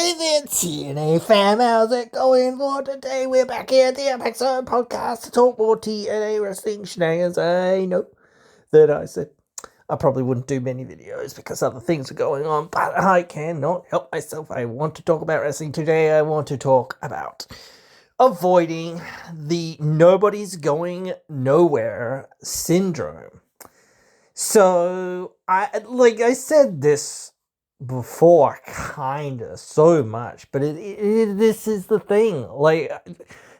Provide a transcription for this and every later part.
Hey there, TNA fam, how's it going? For today, we're back here at the impzonepod podcast to talk more TNA wrestling shenanigans. I know that I said I probably wouldn't do many videos because other things are going on, but I cannot help myself. I want to talk about wrestling today. I want to talk about avoiding the nobody's going nowhere syndrome. So, I said this before, kinda, so much, but this is the thing,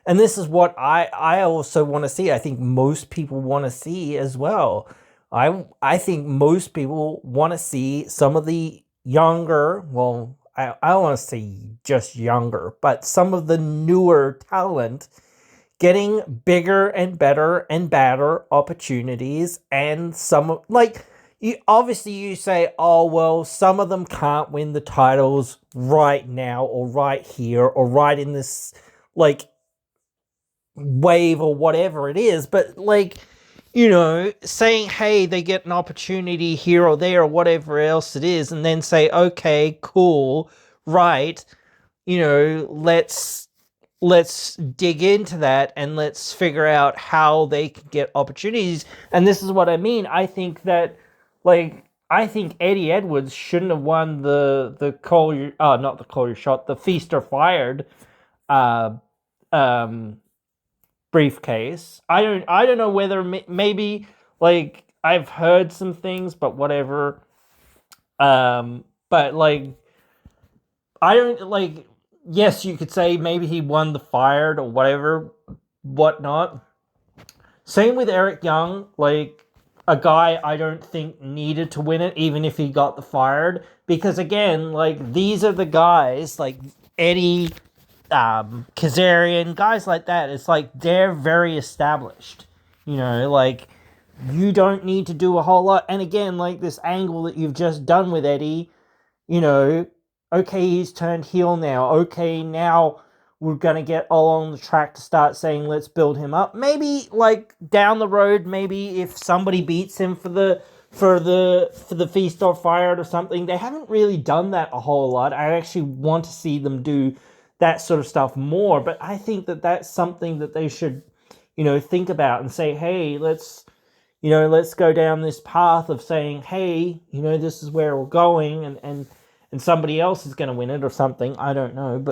and this is what I also want to see. I think most people want to see as well. I think most people want to see some of the younger, well, I don't want to say just younger, but some of the newer talent getting bigger and better and badder opportunities, and some you say, oh well, some of them can't win the titles right now or right here or right in this wave or whatever it is, but saying, hey, they get an opportunity here or there or whatever else it is, and then say, okay, cool, right, let's dig into that and let's figure out how they can get opportunities. And this is what I mean. I think Eddie Edwards shouldn't have won the not the call your shot, the feast or fired uh um briefcase. I don't know whether maybe I've heard some things, but whatever. But I don't yes, you could say maybe he won the fired or whatever, whatnot. Same with Eric Young, a guy I don't think needed to win it, even if he got the fired. Because again, these are the guys, Eddie, Kazarian, guys like that. It's they're very established. You don't need to do a whole lot. And again, this angle that you've just done with Eddie, okay, he's turned heel now. Okay, now we're gonna get along the track to start saying, let's build him up. Maybe down the road, maybe if somebody beats him for the feast or fired or something. They haven't really done that a whole lot. I actually want to see them do that sort of stuff more. But I think that that's something that they should, think about and say, hey, let's go down this path of saying, hey, this is where we're going, and somebody else is going to win it or something. I don't know,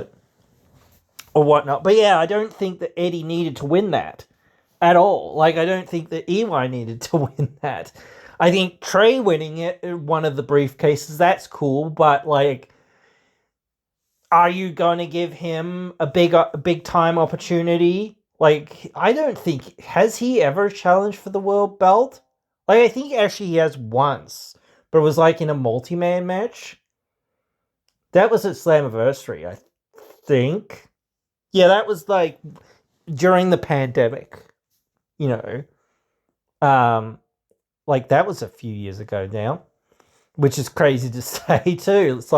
or whatnot. But yeah, I don't think that Eddie needed to win that at all. I don't think that EY needed to win that. I think Trey winning it, one of the briefcases, that's cool. But are you going to give him a big time opportunity? I don't think, has he ever challenged for the world belt? I think actually he has once, but it was in a multi-man match. That was at Slammiversary, I think. Yeah, that was during the pandemic. That was a few years ago now, which is crazy to say too. It's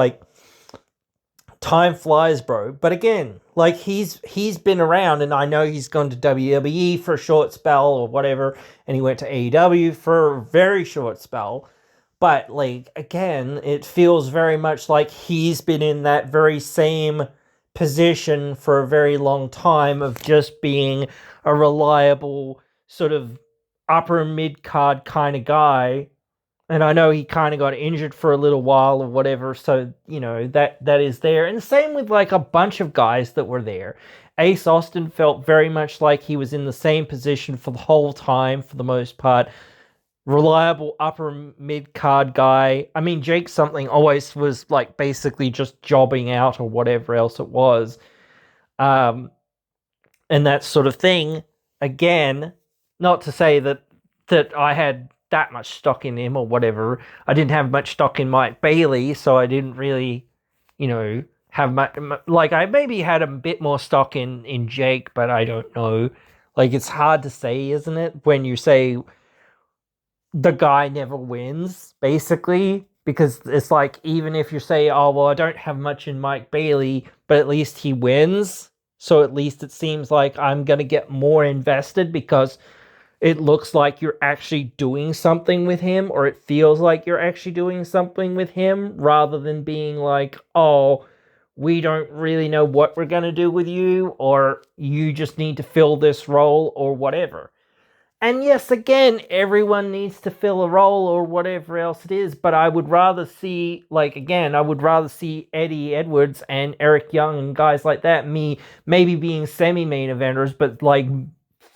time flies, bro. But again, he's been around, and I know he's gone to WWE for a short spell or whatever, and he went to AEW for a very short spell. But again, it feels very much like he's been in that very same position for a very long time of just being a reliable sort of upper mid card kind of guy. And I know he kind of got injured for a little while or whatever, so that is there. And same with a bunch of guys that were there. Ace Austin felt very much like he was in the same position for the whole time, for the most part. Reliable upper mid card guy. I mean, Jake something always was basically just jobbing out or whatever else it was, and that sort of thing. Again, not to say that I had that much stock in him or whatever. I didn't have much stock in Mike Bailey, so I didn't really, have much. I maybe had a bit more stock in Jake, but I don't know. It's hard to say, isn't it, when you say the guy never wins, basically, because it's even if you say, oh, well, I don't have much in Mike Bailey, but at least he wins, so at least it seems like I'm going to get more invested because it looks like you're actually doing something with him, or it feels like you're actually doing something with him, rather than being oh, we don't really know what we're going to do with you, or you just need to fill this role or whatever. And yes, again, everyone needs to fill a role or whatever else it is, but I would rather see, I would rather see Eddie Edwards and Eric Young and guys like that, maybe being semi-main eventers, but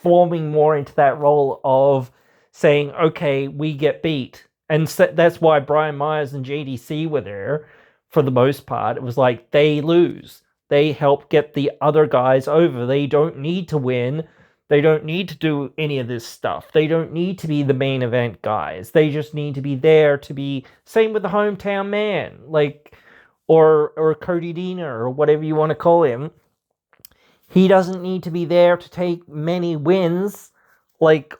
forming more into that role of saying, okay, we get beat. And that's why Brian Myers and JDC were there for the most part. It was like, they lose. They help get the other guys over. They don't need to win. They don't need to do any of this stuff. They don't need to be the main event guys. They just need to be there to be, same with the hometown man, or Cody Deaner, or whatever you want to call him. He doesn't need to be there to take many wins,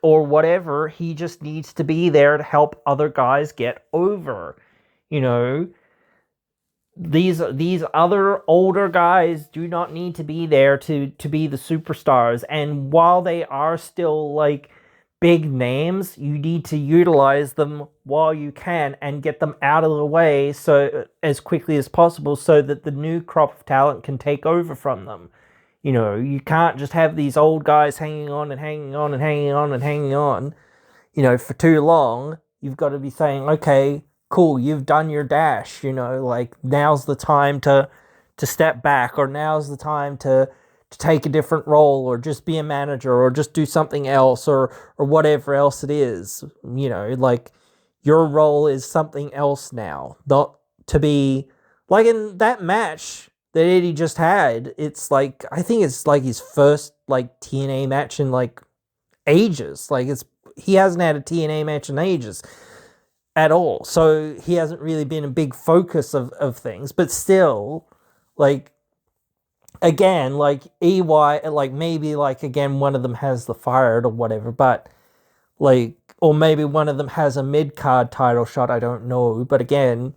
or whatever. He just needs to be there to help other guys get over. These other older guys do not need to be there to be the superstars. And while they are still big names, you need to utilize them while you can and get them out of the way so as quickly as possible, so that the new crop of talent can take over from them. You can't just have these old guys hanging on and hanging on and hanging on and hanging on, for too long. You've got to be saying, okay, cool, you've done your dash, now's the time to step back, or now's the time to take a different role, or just be a manager, or just do something else, or whatever else it is. Your role is something else now, not to be in that match that Eddie just had. It's I think it's his first TNA match in ages. He hasn't had a TNA match in ages at all, so he hasn't really been a big focus of things. But still, again, EY, maybe again, one of them has the fired or whatever, but or maybe one of them has a mid-card title shot, I don't know. But again,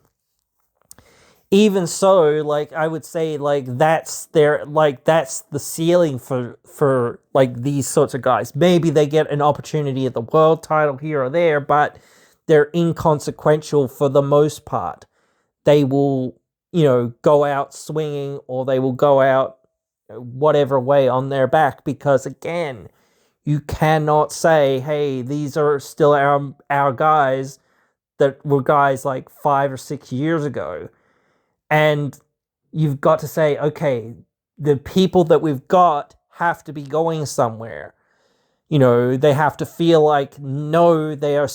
even so, I would say that's that's the ceiling for these sorts of guys. Maybe they get an opportunity at the world title here or there, but they're inconsequential for the most part. They will, go out swinging, or they will go out whatever way on their back, because again, you cannot say, hey, these are still our guys that were guys 5 or 6 years ago. And you've got to say, okay, the people that we've got have to be going somewhere. They have to feel no, they are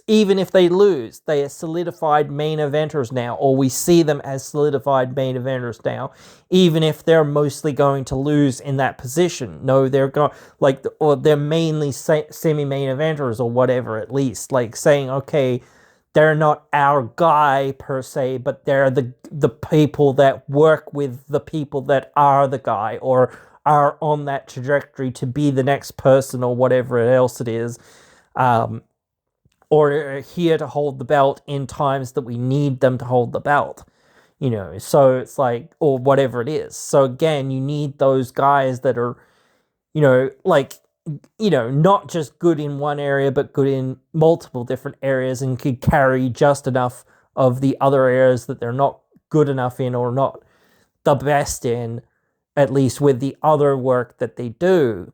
even if they lose, they are solidified main eventers now, or we see them as solidified main eventers now, even if they're mostly going to lose in that position. No, they're going, or they're mainly semi-main eventers, or whatever, at least, saying, okay, they're not our guy per se, but they're the people that work with the people that are the guy, or are on that trajectory to be the next person, or whatever else it is, or are here to hold the belt in times that we need them to hold the belt, so it's or whatever it is. So again, you need those guys that are, not just good in one area, but good in multiple different areas, and could carry just enough of the other areas that they're not good enough in, or not the best in, at least with the other work that they do.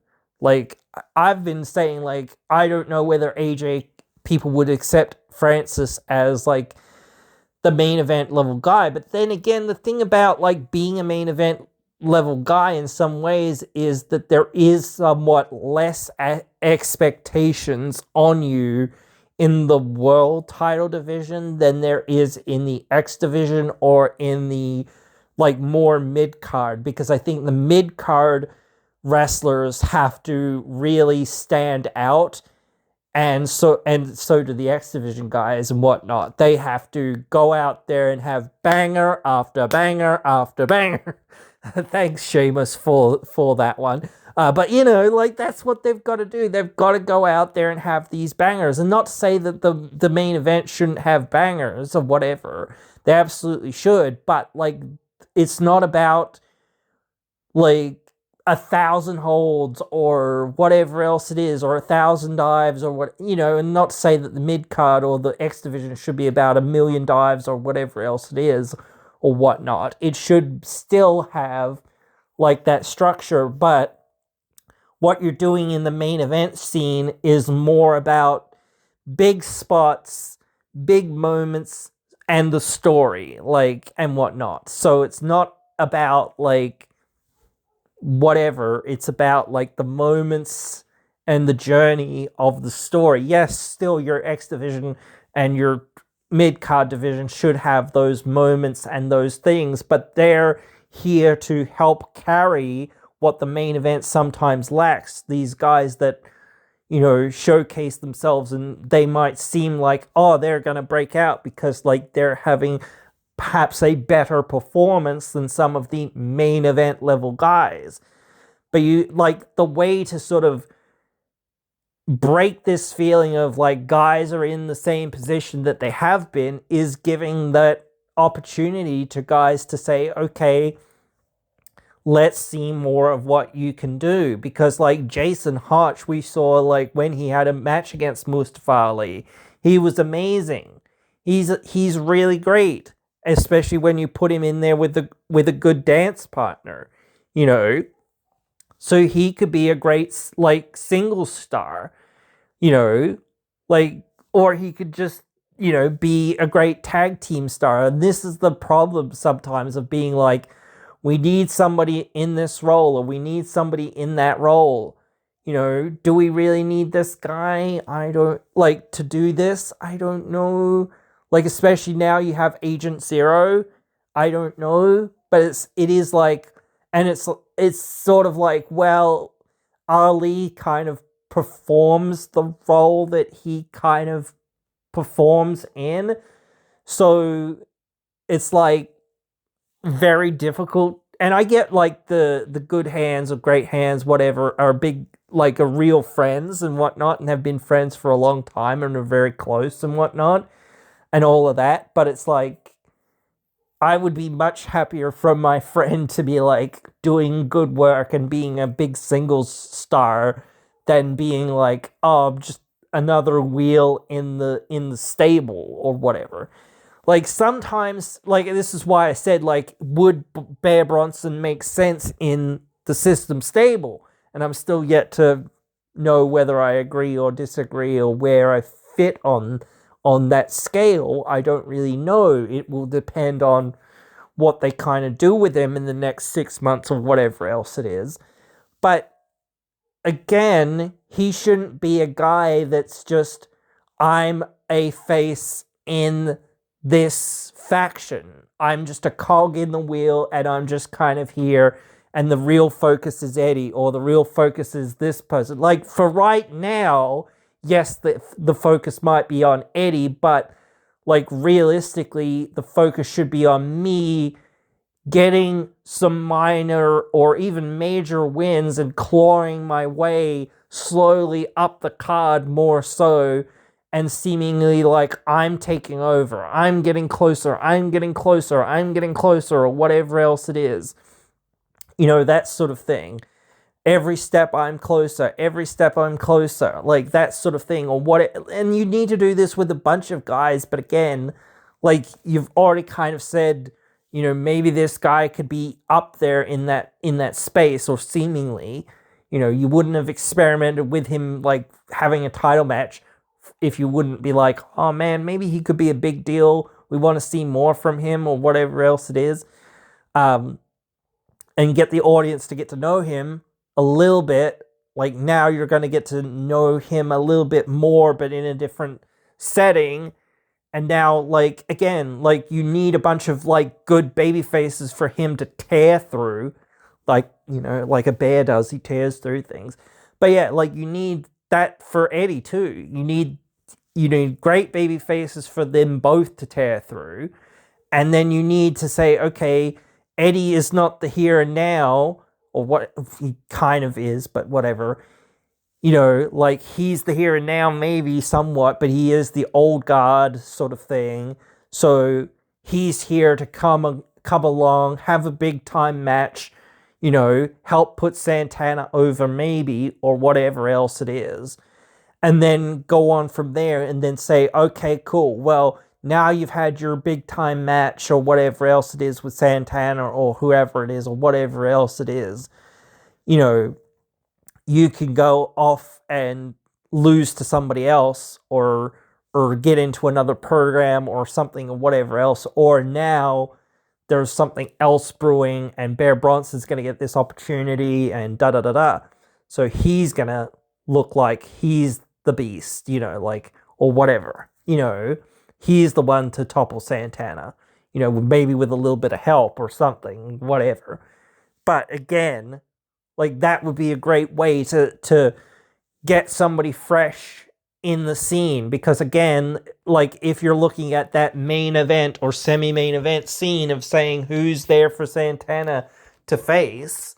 I've been saying, I don't know whether AJ people would accept Francis as the main event level guy, but then again, the thing about being a main event level guy in some ways is that there is somewhat less expectations on you in the world title division than there is in the X division, or in the more mid-card, because I think the mid-card wrestlers have to really stand out, and so do the X division guys and whatnot. They have to go out there and have banger after banger after banger. Thanks, Sheamus, for that one. But that's what they've got to do. They've got to go out there and have these bangers, and not to say that the main event shouldn't have bangers or whatever. They absolutely should, but it's not about 1,000 holds or whatever else it is, or 1,000 dives, or what, and not to say that the mid card or the X division should be about 1,000,000 dives or whatever else it is, or whatnot. It should still have like that structure, but what you're doing in the main event scene is more about big spots, big moments, and the story, like, and whatnot. So it's not about like whatever, it's about like the moments and the journey of the story. Yes, still your X division and your mid card division should have those moments and those things, but they're here to help carry what the main event sometimes lacks. These guys that, you know, showcase themselves, and they might seem like, oh, they're going to break out because like they're having perhaps a better performance than some of the main event level guys. But you like the way to sort of break this feeling of like guys are in the same position that they have been is giving that opportunity to guys to say, okay, let's see more of what you can do. Because like Jason Hotch, we saw like when he had a match against Mustafa Ali, he was amazing. He's really great, especially when you put him in there with a good dance partner, you know. So he could be a great like single star, you know, like, or he could just, you know, be a great tag team star. And this is the problem sometimes of being like, we need somebody in this role or we need somebody in that role. You know, do we really need this guy? I don't like to do this. I don't know. Like, especially now you have Agent Zero. I don't know, but it is like, and it's sort of like, well, Ali kind of performs the role that he kind of performs in. So it's like very difficult. And I get like the good hands or great hands, whatever, are big, like are real friends and whatnot, and have been friends for a long time and are very close and whatnot and all of that. But it's like, I would be much happier from my friend to be like doing good work and being a big singles star than being like, oh, I'm just another wheel in the stable or whatever. Like sometimes, like this is why I said, like, would Bear Bronson make sense in the system stable? And I'm still yet to know whether I agree or disagree or where I fit on that scale. I don't really know. It will depend on what they kind of do with him in the next 6 months or whatever else it is. But again, he shouldn't be a guy that's just, I'm a face in this faction. I'm just a cog in the wheel and I'm just kind of here, and the real focus is Eddie, or the real focus is this person. Like for right now, yes, the focus might be on Eddie, but like realistically, the focus should be on me getting some minor or even major wins and clawing my way slowly up the card more so, and seemingly like I'm taking over. I'm getting closer, I'm getting closer, I'm getting closer, or whatever else it is. You know, that sort of thing. Every step I'm closer, every step I'm closer, like that sort of thing. Or and you need to do this with a bunch of guys, but again, like you've already kind of said, you know, maybe this guy could be up there in that space, or seemingly, you know, you wouldn't have experimented with him like having a title match if you wouldn't be like, oh man, maybe he could be a big deal. We want to see more from him, or whatever else it is. And get the audience to get to know him a little bit. Like now you're going to get to know him a little bit more, but in a different setting. And now, like, again, like you need a bunch of like good baby faces for him to tear through. Like, you know, like a bear does, he tears through things. But yeah, like you need that for Eddie too. You need great baby faces for them both to tear through. And then you need to say, okay, Eddie is not the here and now, or what he kind of is, but whatever. You know, like he's the here and now maybe somewhat, but he is the old guard sort of thing. So he's here to come along, have a big time match, you know, help put Santana over maybe, or whatever else it is. And then go on from there and then say, okay, cool. Well, now you've had your big time match or whatever else it is with Santana or whoever it is or whatever else it is, you know, you can go off and lose to somebody else or get into another program or something or whatever else, or now there's something else brewing and Bear Bronson's going to get this opportunity and da da da da. So he's going to look like he's the beast, you know, like, or whatever, you know, he's the one to topple Santana, you know, maybe with a little bit of help or something, whatever. But again, like, that would be a great way to get somebody fresh in the scene, because again, like, if you're looking at that main event or semi-main event scene of saying who's there for Santana to face,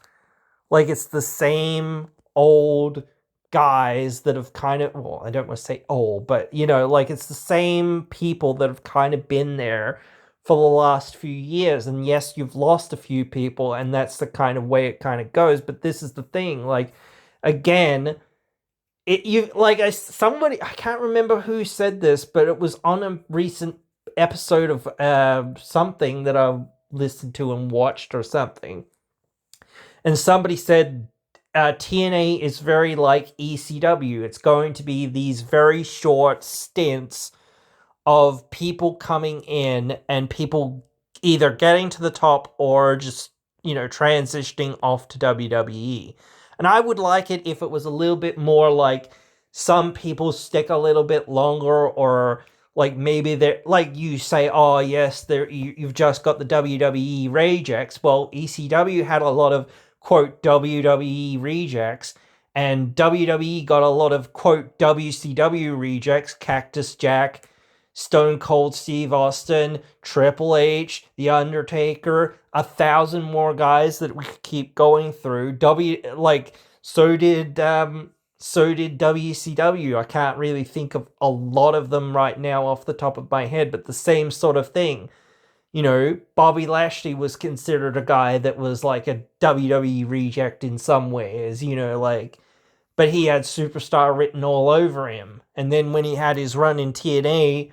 like, it's the same old guys that have kind of, well, I don't want to say old, but, you know, like, it's the same people that have kind of been there for the last few years. And yes, you've lost a few people, and that's the kind of way it kind of goes. But this is the thing, like, again, somebody, I can't remember who said this, but it was on a recent episode of something that I listened to and watched or something, and somebody said TNA is very like ECW. It's going to be these very short stints of people coming in and people either getting to the top or just, you know, transitioning off to WWE. And I would like it if it was a little bit more like some people stick a little bit longer, or like maybe they're like, you say, oh yes, you've just got the WWE rejects. Well, ECW had a lot of quote WWE rejects, and WWE got a lot of quote WCW rejects, Cactus Jack, Stone Cold Steve Austin, Triple H, The Undertaker, 1,000 more guys that we could keep going through. So did WCW. I can't really think of a lot of them right now off the top of my head, but the same sort of thing. You know, Bobby Lashley was considered a guy that was like a WWE reject in some ways, you know, like, but he had superstar written all over him. And then when he had his run in TNA,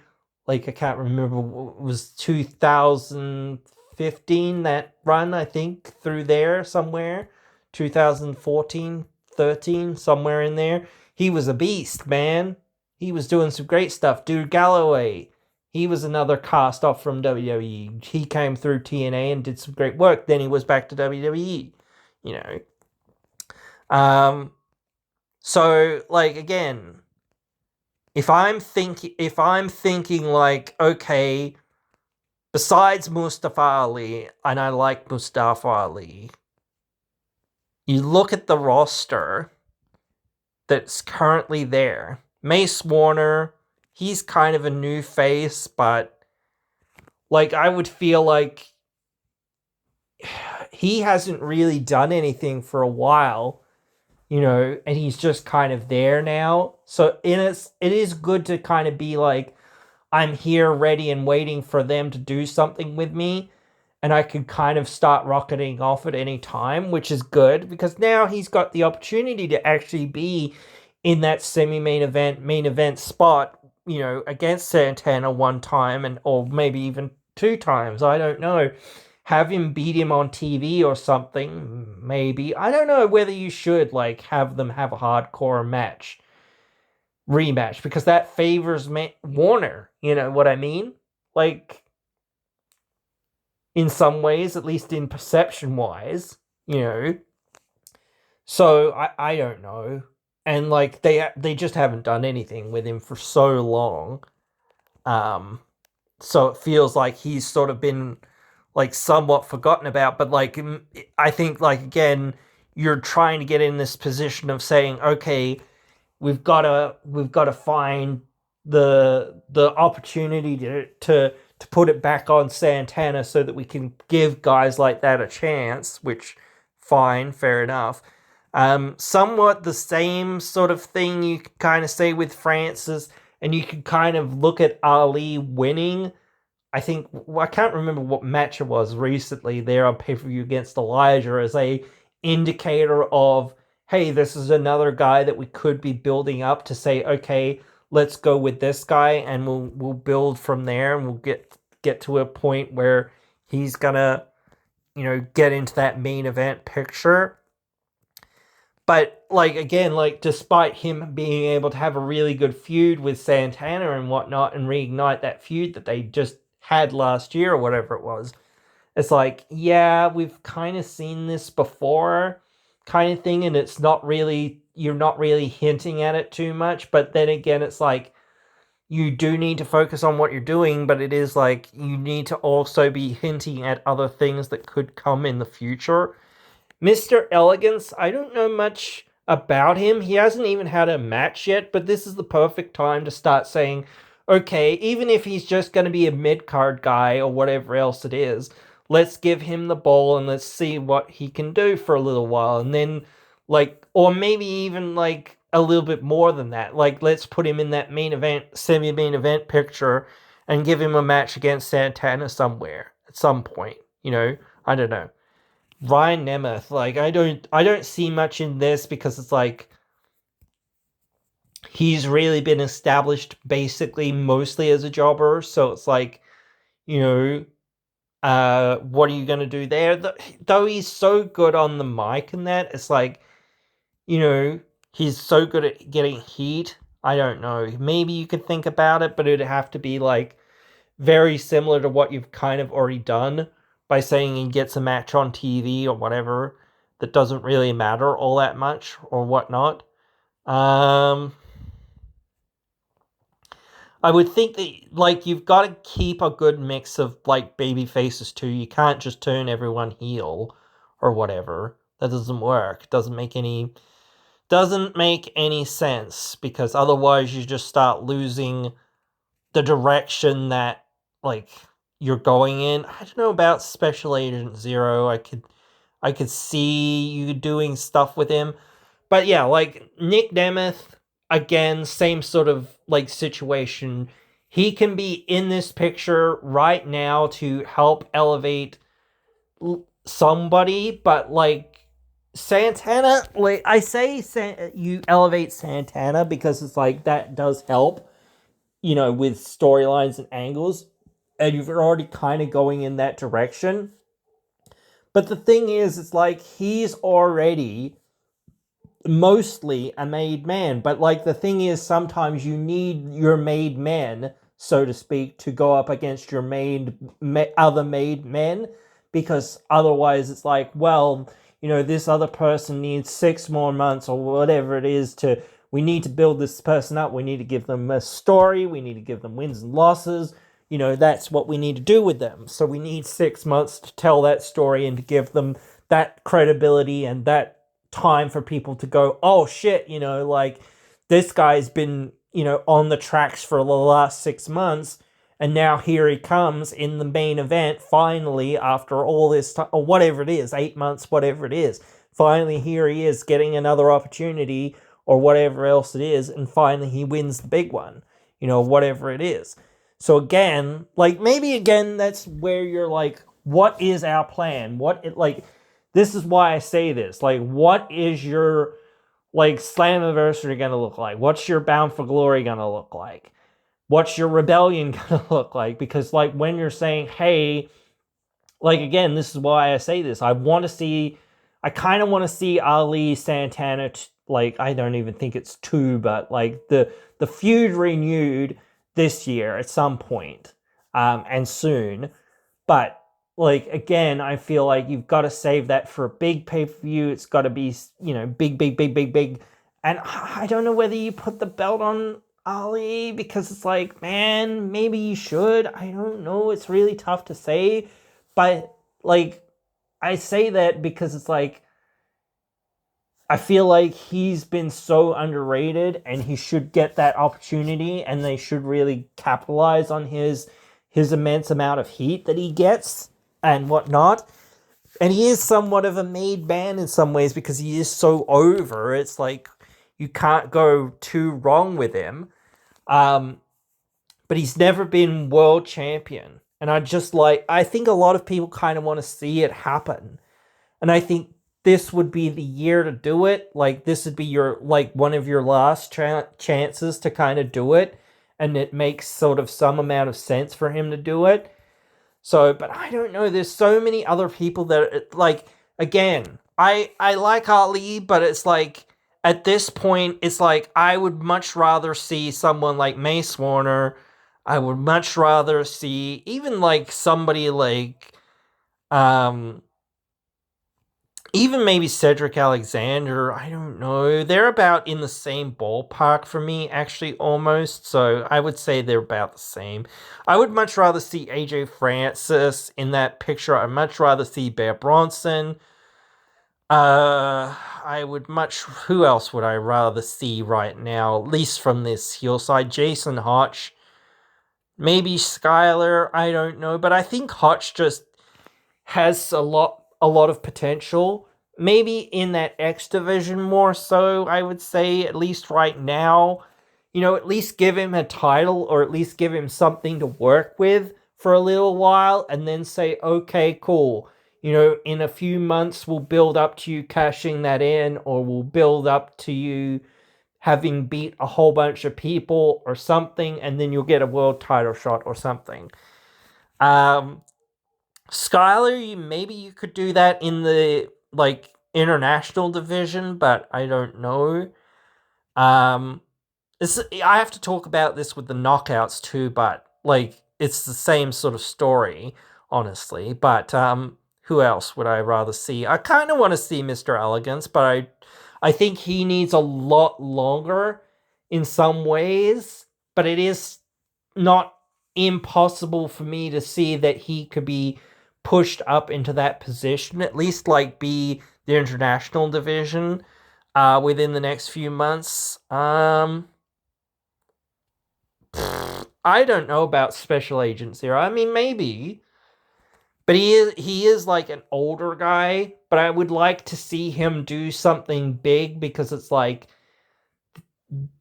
like, I can't remember, it was 2015, that run, I think, through there somewhere, 2014, 13, somewhere in there. He was a beast, man. He was doing some great stuff. Dude Galloway, he was another cast off from WWE. He came through TNA and did some great work. Then he was back to WWE, you know. So, like, again, if I'm thinking like, okay, besides Mustafa Ali, and I like Mustafa Ali, you look at the roster that's currently there. Mace Warner, he's kind of a new face, but like, I would feel like he hasn't really done anything for a while, you know, and he's just kind of there now. So it is good to kind of be like, I'm here ready and waiting for them to do something with me, and I could kind of start rocketing off at any time, which is good, because now he's got the opportunity to actually be in that semi-main event, main event spot, you know, against Santana one time, and or maybe even two times, I don't know. Have him beat him on TV or something, maybe. I don't know whether you should, like, have them have a hardcore rematch, because that favors Warner, you know what I mean? Like, in some ways, at least in perception wise, you know. So I don't know. And like, they just haven't done anything with him for so long. So it feels like he's sort of been like somewhat forgotten about, but like, I think, like, again, you're trying to get in this position of saying, okay, we've got to find the opportunity to put it back on Santana so that we can give guys like that a chance, which, fine, fair enough. Somewhat the same sort of thing you could kind of say with Francis, and you could kind of look at Ali winning. I think, well, I can't remember what match it was recently there on pay-per-view against Elijah as a indicator of, hey, this is another guy that we could be building up to say, okay, let's go with this guy, and we'll build from there, and we'll get to a point where he's gonna, get into that main event picture. But like again, like despite him being able to have a really good feud with Santana and whatnot, and reignite that feud that they just had last year or whatever it was, it's like, yeah, we've kind of seen this before, kind of thing, and you're not really hinting at it too much. But then again, it's like you do need to focus on what you're doing, but it is like you need to also be hinting at other things that could come in the future. Mr. Elegance, I don't know much about him. He hasn't even had a match yet, but this is the perfect time to start saying, okay, even if he's just going to be a mid-card guy or whatever else it is, let's give him the ball and let's see what he can do for a little while. And then, like, or maybe even, like, a little bit more than that. Like, let's put him in that main event, semi-main event picture and give him a match against Santana somewhere at some point. I don't know. Ryan Nemeth, like I don't see much in this because it's like he's really been established basically mostly as a jobber, so it's like, what are you gonna do there? Though he's so good on the mic and that, it's like, he's so good at getting heat. I don't know. Maybe you could think about it, but it'd have to be like very similar to what you've kind of already done by saying he gets a match on TV or whatever that doesn't really matter all that much or whatnot. I would think that, like, you've got to keep a good mix of, like, baby faces too. You can't just turn everyone heel or whatever. That doesn't work. It doesn't make any sense, because otherwise you just start losing the direction that, like, you're going in. I don't know about Special Agent Zero. I could see you doing stuff with him. But yeah, like Nick Nemeth, again, same sort of like situation. He can be in this picture right now to help elevate somebody, but like Santana, like I say, you elevate Santana because it's like that does help, with storylines and angles, and you're already kind of going in that direction. But the thing is, it's like he's already mostly a made man. But like the thing is, sometimes you need your made men, so to speak, to go up against your other made men, because otherwise it's like, well, this other person needs 6 more months or whatever it is we need to build this person up. We need to give them a story. We need to give them wins and losses. That's what we need to do with them. So we need 6 months to tell that story and to give them that credibility and that time for people to go, oh shit, like this guy's been, on the tracks for the last 6 months. And now here he comes in the main event, finally, after all this time, or whatever it is, 8 months, whatever it is. Finally, here he is getting another opportunity or whatever else it is, and finally he wins the big one, whatever it is. So again, like maybe again, that's where you're like, what is our plan? This is why I say this. Like, what is your like Slammiversary gonna look like? What's your Bound for Glory gonna look like? What's your Rebellion gonna look like? Because like when you're saying, hey, like again, this is why I say this. I kind of want to see Ali Santana. Like I don't even think it's 2, but like the feud renewed this year at some point, and soon. But like again, I feel like you've got to save that for a big pay-per-view. It's got to be, big, big, big, big, big. And I don't know whether you put the belt on Ali, because it's like, man, maybe you should. I don't know. It's really tough to say. But like, I say that because it's like, I feel like he's been so underrated and he should get that opportunity, and they should really capitalize on his immense amount of heat that he gets and whatnot. And he is somewhat of a made man in some ways because he is so over. It's like you can't go too wrong with him. But he's never been world champion. And I think a lot of people kind of want to see it happen. And I think this would be the year to do it. Like, this would be your, like, one of your last chances to kind of do it. And it makes sort of some amount of sense for him to do it. So, but I don't know. There's so many other people that, like, again, I like Ali, but it's like, at this point, it's like, I would much rather see someone like Mace Warner. I would much rather see even like somebody like, um, even maybe Cedric Alexander. I don't know. They're about in the same ballpark for me, actually, almost. So I would say they're about the same. I would much rather see AJ Francis in that picture. I'd much rather see Bear Bronson. I would much. Who else would I rather see right now? At least from this heel side, Jason Hotch, maybe Skyler. I don't know, but I think Hotch just has a lot of potential. Maybe in that X division more so, I would say, at least right now. At least give him a title, or at least give him something to work with for a little while, and then say, okay, cool. In a few months, we'll build up to you cashing that in, or we'll build up to you having beat a whole bunch of people or something, and then you'll get a world title shot or something. Skyler, maybe you could do that in the, like, international division, but I don't know. I have to talk about this with the knockouts too, but, like, it's the same sort of story, honestly. But who else would I rather see? I kind of want to see Mr. Elegance, but I think he needs a lot longer in some ways. But it is not impossible for me to see that he could be pushed up into that position, at least like be the international division within the next few months. I don't know about Special Agent Zero. I mean, maybe, but he is like an older guy. But I would like to see him do something big, because it's like,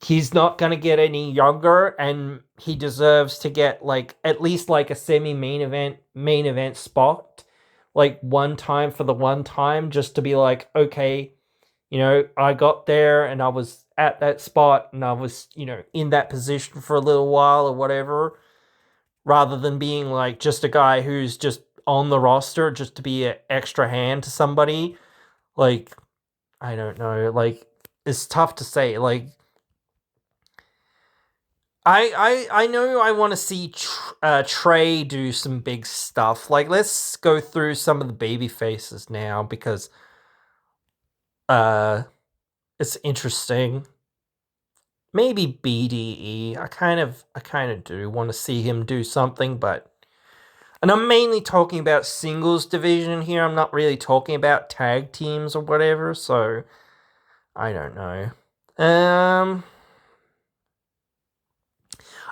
he's not going to get any younger, and he deserves to get, like, at least like a main event spot, like one time, for the one time, just to be like, okay, I got there and I was at that spot and I was, in that position for a little while or whatever, rather than being like just a guy who's just on the roster just to be an extra hand to somebody. Like, I don't know, like, it's tough to say. Like, I know I want to see Trey do some big stuff. Like, let's go through some of the baby faces now, because it's interesting. Maybe BDE. I kind of do want to see him do something, and I'm mainly talking about singles division here. I'm not really talking about tag teams or whatever. So I don't know.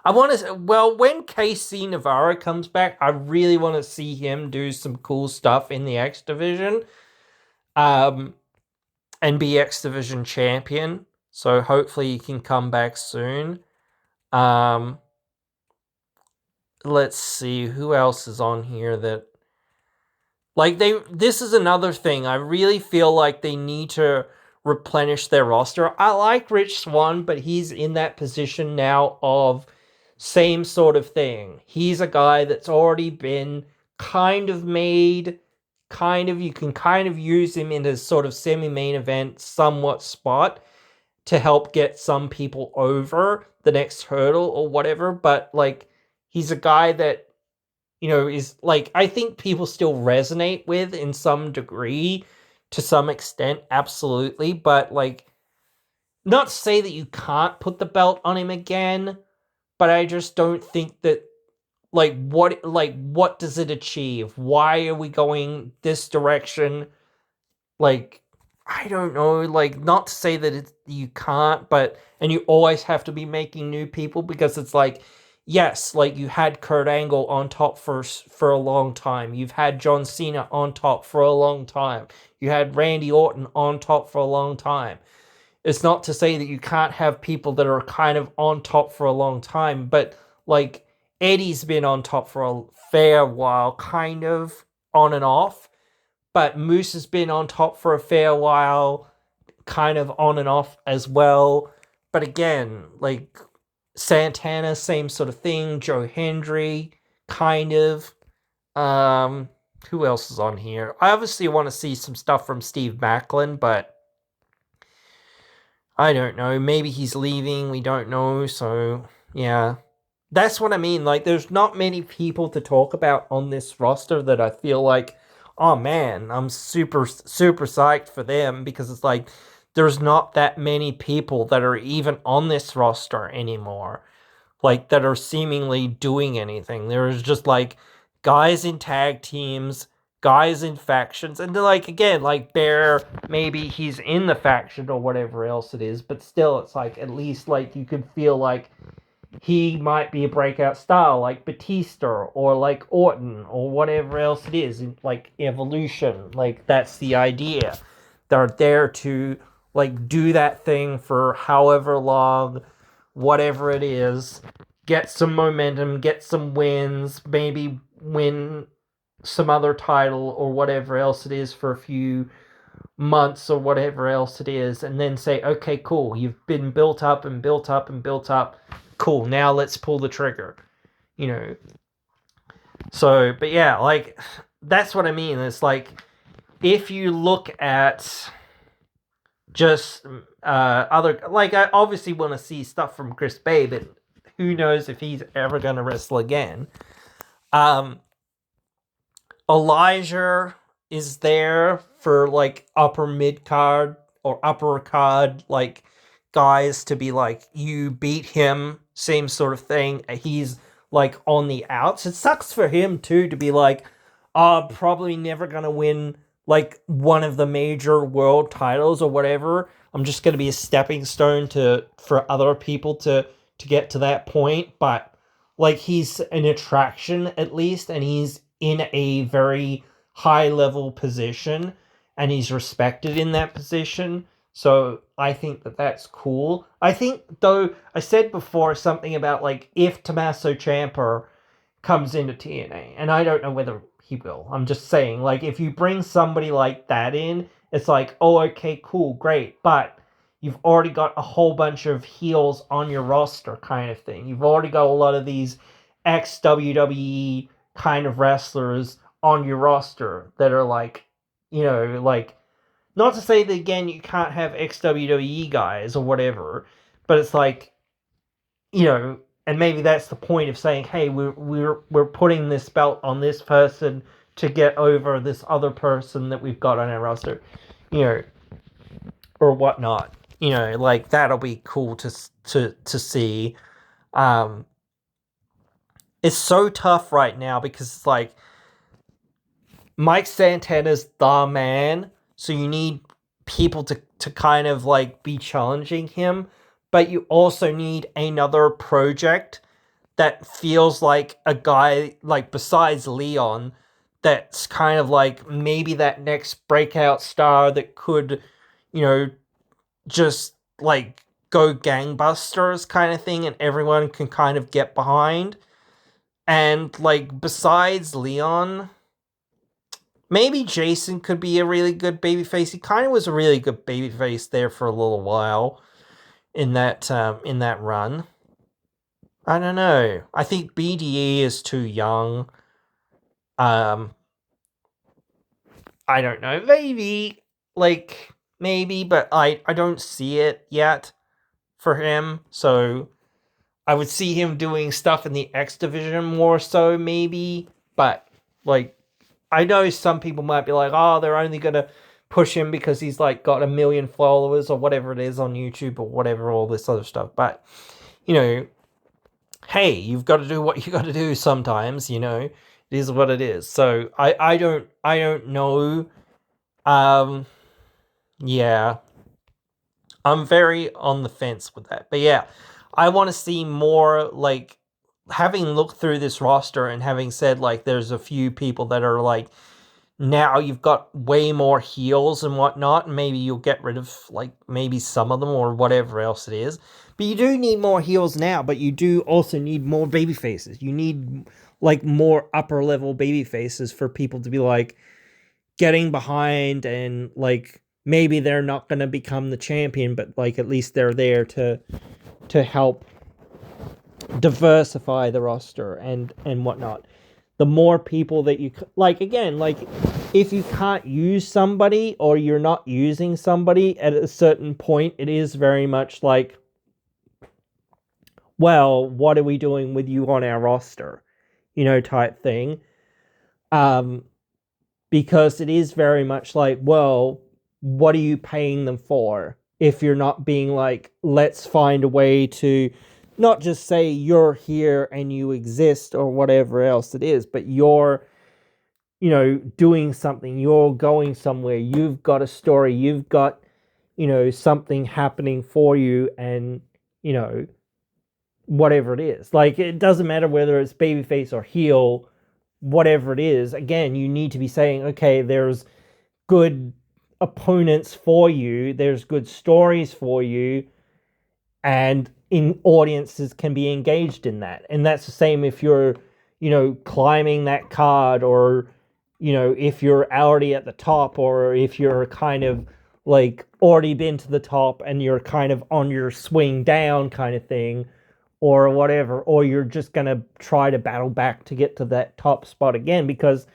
I want to, well, when KC Navarro comes back, I really want to see him do some cool stuff in the X division, and be X division champion. So hopefully he can come back soon. Let's see who else is on here that, like, this is another thing. I really feel like they need to replenish their roster. I like Rich Swann, but he's in that position now of same sort of thing. He's a guy that's already been kind of made, you can kind of use him in a sort of semi-main event somewhat spot to help get some people over the next hurdle or whatever. But, like, he's a guy that, is, like, I think people still resonate with in some degree, to some extent, absolutely. But, like, not to say that you can't put the belt on him again, but I just don't think that, what does it achieve? Why are we going this direction? Like, I don't know, like, not to say that you can't, and you always have to be making new people, because it's like, yes, like, you had Kurt Angle on top for a long time. You've had John Cena on top for a long time. You had Randy Orton on top for a long time. It's not to say that you can't have people that are kind of on top for a long time, but, like, Eddie's been on top for a fair while, kind of, on and off. but Moose has been on top for a fair while, kind of on and off as well. But again, like Santana, same sort of thing. Joe Hendry, kind of. Who else is on here? I obviously want to see some stuff from Steve Macklin, but I don't know. Maybe he's leaving. We don't know. So, yeah. That's what I mean. Like, there's not many people to talk about on this roster that I feel like, oh man, I'm super, super psyched for them, because it's like, there's not that many people that are even on this roster anymore, like, that are seemingly doing anything. There's just like guys in tag teams, guys in factions, and like, again, like Bear, maybe he's in the faction or whatever else it is, but still, it's like, at least like you could feel like he might be a breakout star, like Batista or like Orton or whatever else it is, in like Evolution. Like, that's the idea. They're there to like do that thing for however long, whatever it is, get some momentum, get some wins, maybe win some other title or whatever else it is for a few months or whatever else it is, and then say, okay, cool, you've been built up and built up and built up. Cool, now let's pull the trigger. You know. So, but yeah, like, that's what I mean. It's like, if you look at just other, like, I obviously want to see stuff from Chris Bay, but who knows if he's ever going to wrestle again. Elijah is there for like upper mid card or upper card, like, guys to be like, you beat him, same sort of thing. He's like on the outs. It sucks for him too to be like, probably never gonna win like one of the major world titles or whatever. I'm just gonna be a stepping stone for other people to get to that point. But like, he's an attraction at least, and he's in a very high level position, and he's respected in that position. So I think that that's cool. I think, though, I said before something about like, if Tommaso Ciampa comes into TNA, and I don't know whether he will. I'm just saying, like, if you bring somebody like that in, it's like, oh, okay, cool, great, but you've already got a whole bunch of heels on your roster, kind of thing. You've already got a lot of these ex-WWE kind of wrestlers on your roster that are like, you know, like, not to say that, again, you can't have ex-WWE guys or whatever, but it's like, you know, and maybe that's the point of saying, hey, we're putting this belt on this person to get over this other person that we've got on our roster, you know, or whatnot. You know, like, that'll be cool to see. It's so tough right now because it's like, Mike Santana's the man, so you need people to kind of like be challenging him, but you also need another project that feels like a guy, like, besides Leon, that's kind of like maybe that next breakout star that could, you know, just like go gangbusters kind of thing, and everyone can kind of get behind. And like, besides Leon, maybe Jason could be a really good babyface. He kind of was a really good babyface there for a little while in that run. I don't know. I think BDE is too young. I don't know. Maybe, but I don't see it yet for him. So I would see him doing stuff in the X division more so, maybe. But like, I know some people might be like, oh, they're only going to push him because he's like got 1 million followers or whatever it is on YouTube or whatever, all this other stuff. But, you know, hey, you've got to do what you got to do sometimes, you know. It is what it is. So I don't know. Yeah. I'm very on the fence with that. But yeah, I want to see more, like, having looked through this roster and having said, like, there's a few people that are, like, now you've got way more heels and whatnot, and maybe you'll get rid of, like, maybe some of them or whatever else it is. But you do need more heels now, but you do also need more baby faces. You need, like, more upper-level baby faces for people to be like, getting behind, and like maybe they're not going to become the champion, but like at least they're there to help diversify the roster and whatnot. The more people that you like, again, like if you can't use somebody or you're not using somebody at a certain point, it is very much like, well, what are we doing with you on our roster, type thing. Because it is very much like, well, what are you paying them for if you're not being like, let's find a way to not just say you're here and you exist or whatever else it is, but you're, doing something, you're going somewhere, you've got a story, you've got, something happening for you, and, whatever it is. Like, it doesn't matter whether it's babyface or heel, whatever it is. Again, you need to be saying, okay, there's good opponents for you, there's good stories for you, and audiences can be engaged in that. And that's the same if you're, climbing that card, or, if you're already at the top, or if you're kind of like already been to the top and you're kind of on your swing down kind of thing, or whatever, or you're just going to try to battle back to get to that top spot again. Because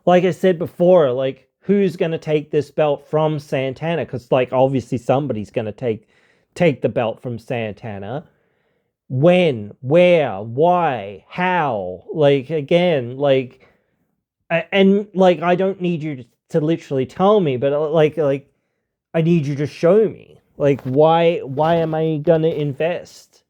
like I said before, like, who's going to take this belt from Santana? Because like obviously somebody's going to take the belt from Santana. When, where, why, how? Like, again, like, and like, I don't need you to literally tell me, but like I need you to show me. Like, why am I gonna invest?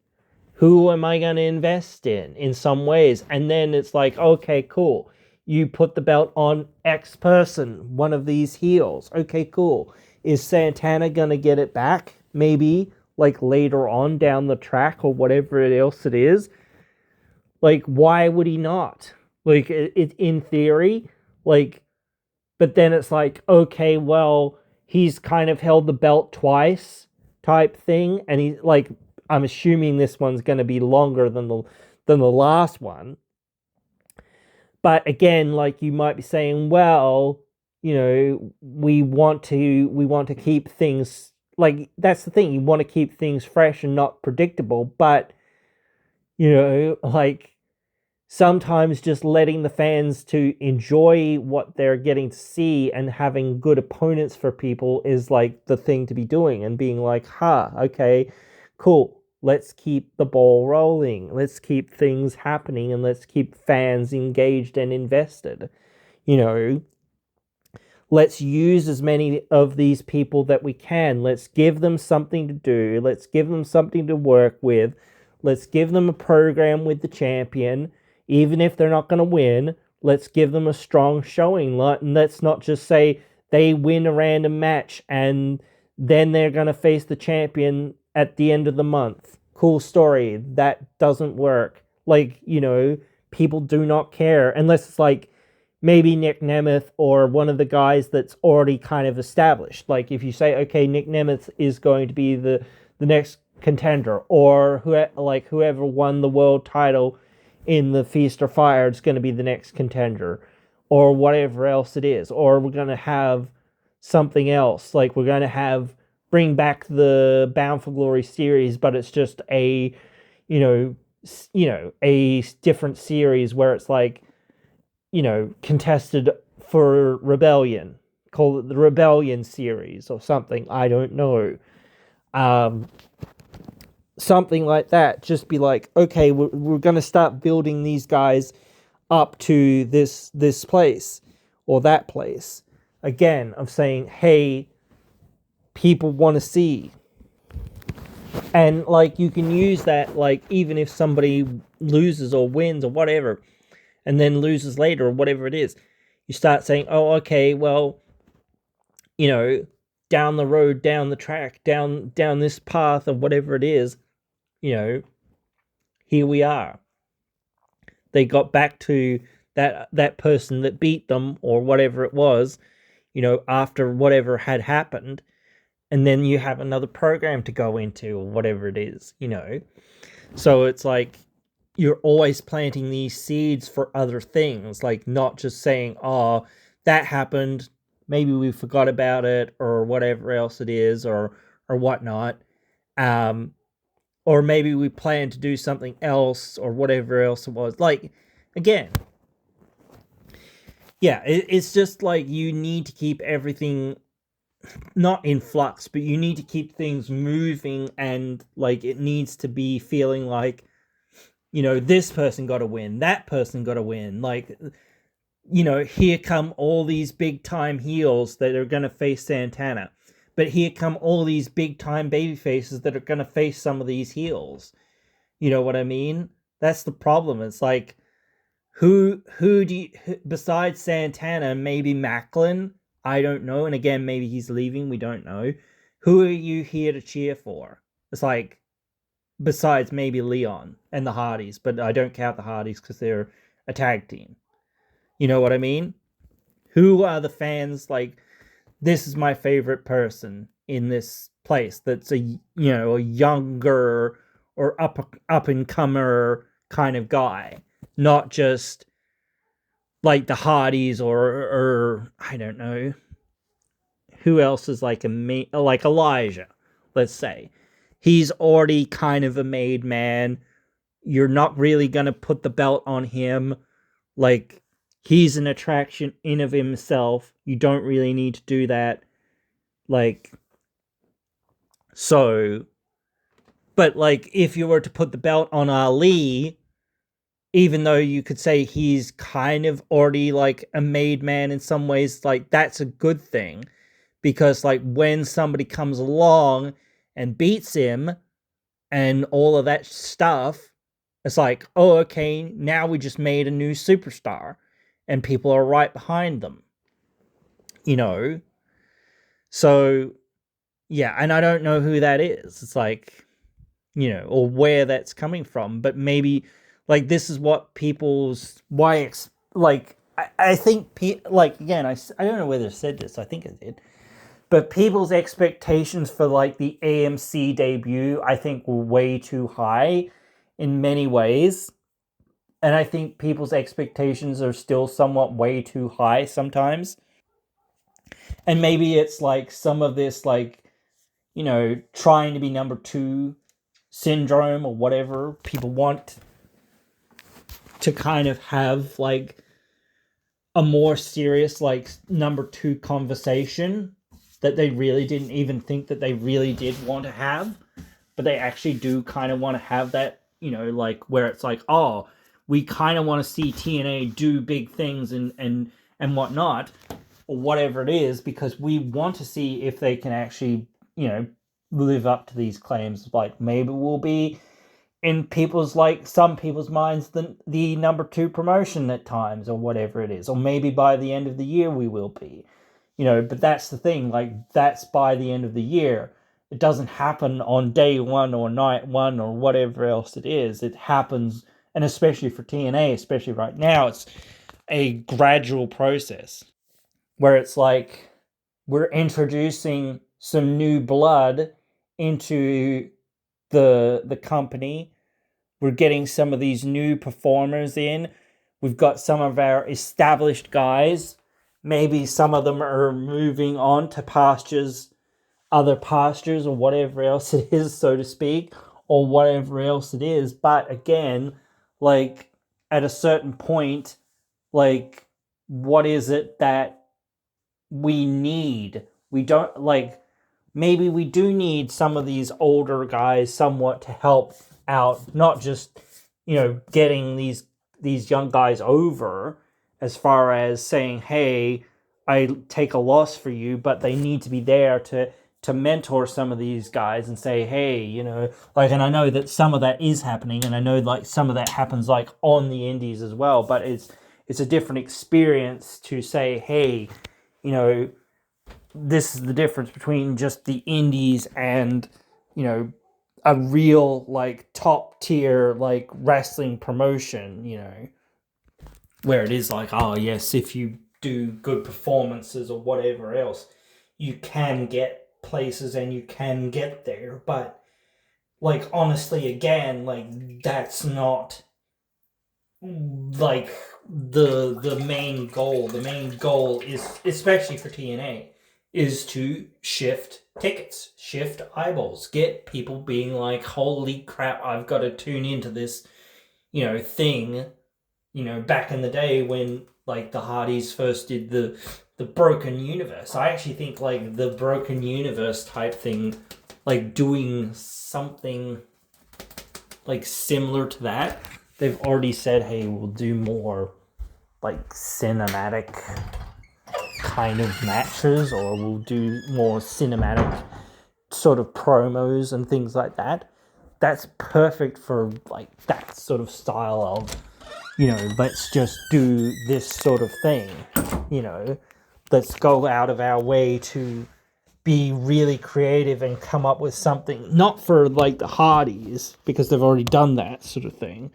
Who am I gonna invest in some ways? And then it's like, okay, cool. You put the belt on X person, one of these heels. Okay, cool. Is Santana gonna get it back? Maybe, like, later on down the track or whatever else it is. Like, why would he not? Like, it in theory, like, but then it's like, okay, well, he's kind of held the belt twice type thing, and he's like, I'm assuming this one's going to be longer than the last one. But again, like, you might be saying, well, we want to keep things, like, that's the thing, you want to keep things fresh and not predictable, but like, sometimes just letting the fans to enjoy what they're getting to see and having good opponents for people is like the thing to be doing, and being like, okay, cool, let's keep the ball rolling, let's keep things happening, and let's keep fans engaged and invested. Let's use as many of these people that we can. Let's give them something to do. Let's give them something to work with. Let's give them a program with the champion. Even if they're not going to win, let's give them a strong showing. And let's not just say they win a random match and then they're going to face the champion at the end of the month. Cool story. That doesn't work. Like, people do not care unless it's like maybe Nick Nemeth or one of the guys that's already kind of established. Like, if you say, okay, Nick Nemeth is going to be the next contender, or whoever won the world title in the Feast or Fire is going to be the next contender, or whatever else it is. Or we're going to have something else, like we're going to bring back the Bound for Glory series, but it's just a a different series where it's like, contested for Rebellion. Call it the Rebellion series or something. I don't know. Something like that. Just be like, okay, we're going to start building these guys up to this place or that place. Again, of saying, hey, people want to see. And like, you can use that, like, even if somebody loses or wins or whatever, and then loses later or whatever it is, you start saying, oh, okay, well, down the road, down the track, down this path of whatever it is, here we are. They got back to that person that beat them or whatever it was, after whatever had happened, and then you have another program to go into or whatever it is, So it's like, you're always planting these seeds for other things, like not just saying, oh, that happened. Maybe we forgot about it or whatever else it is, or whatnot. Um, or maybe we planned to do something else or whatever else it was. Like, again, yeah, it's just like you need to keep everything not in flux, but you need to keep things moving, and like it needs to be feeling like, this person got to win, that person got to win. Like, here come all these big time heels that are going to face Santana. But here come all these big time baby faces that are going to face some of these heels. You know what I mean? That's the problem. It's like, who do you, besides Santana, maybe Macklin? I don't know. And again, maybe he's leaving. We don't know. Who are you here to cheer for? It's like, besides maybe Leon and the Hardys, but I don't count the Hardys because they're a tag team. You know what I mean? Who are the fans like? This is my favorite person in this place. That's a younger or up and comer kind of guy, not just like the Hardys or I don't know who else is like like Elijah. Let's say he's already kind of a made man. You're not really gonna put the belt on him. Like, he's an attraction in of himself. You don't really need to do that. Like, so, but like, if you were to put the belt on Ali, even though you could say he's kind of already like a made man in some ways, like, that's a good thing. Because like, when somebody comes along and beats him and all of that stuff, it's like, oh, okay, now we just made a new superstar and people are right behind them. So, yeah, and I don't know who that is. It's like, or where that's coming from, but maybe like this is what people's why it's like I think like again I don't know whether I said this. I think I did. But people's expectations for like the AMC debut, I think, were way too high in many ways. And I think people's expectations are still somewhat way too high sometimes. And maybe it's like some of this, like, trying to be number two syndrome or whatever. People want to kind of have like a more serious, like, number two conversation that they really didn't even think that they really did want to have, but they actually do kind of want to have that, like, where it's like, oh, we kind of want to see TNA do big things and whatnot, or whatever it is, because we want to see if they can actually, live up to these claims. Like, maybe we'll be in people's, like, some people's minds, the number two promotion at times, or whatever it is, or maybe by the end of the year we will be. But that's the thing, like, that's by the end of the year. It doesn't happen on day one or night one or whatever else it is. It happens, and especially for TNA, especially right now, it's a gradual process where it's like we're introducing some new blood into the company. We're getting some of these new performers in. We've got some of our established guys. Maybe some of them are moving on to other pastures, or whatever else it is, so to speak, or whatever else it is. But again, like, at a certain point, like, what is it that we need? We don't, like, maybe we do need some of these older guys somewhat to help out, not just, getting these young guys over, as far as saying, hey, I take a loss for you, but they need to be there to mentor some of these guys and say, hey, like, and I know that some of that is happening, and I know, like, some of that happens, like, on the indies as well, but it's a different experience to say, hey, this is the difference between just the indies and, a real, like, top tier, like, wrestling promotion, where it is like, oh yes, if you do good performances or whatever else, you can get places and you can get there. But, like, honestly, again, like, that's not, like, the main goal. The main goal is, especially for TNA, is to shift tickets, shift eyeballs, get people being like, holy crap, I've got to tune into this, thing. Back in the day when like the Hardys first did the Broken Universe. I actually think like the Broken Universe type thing, like doing something like similar to that. They've already said, hey, we'll do more like cinematic kind of matches, or we'll do more cinematic sort of promos and things like that. That's perfect for like that sort of style of, let's just do this sort of thing. Let's go out of our way to be really creative and come up with something, not for like the Hardys, because they've already done that sort of thing,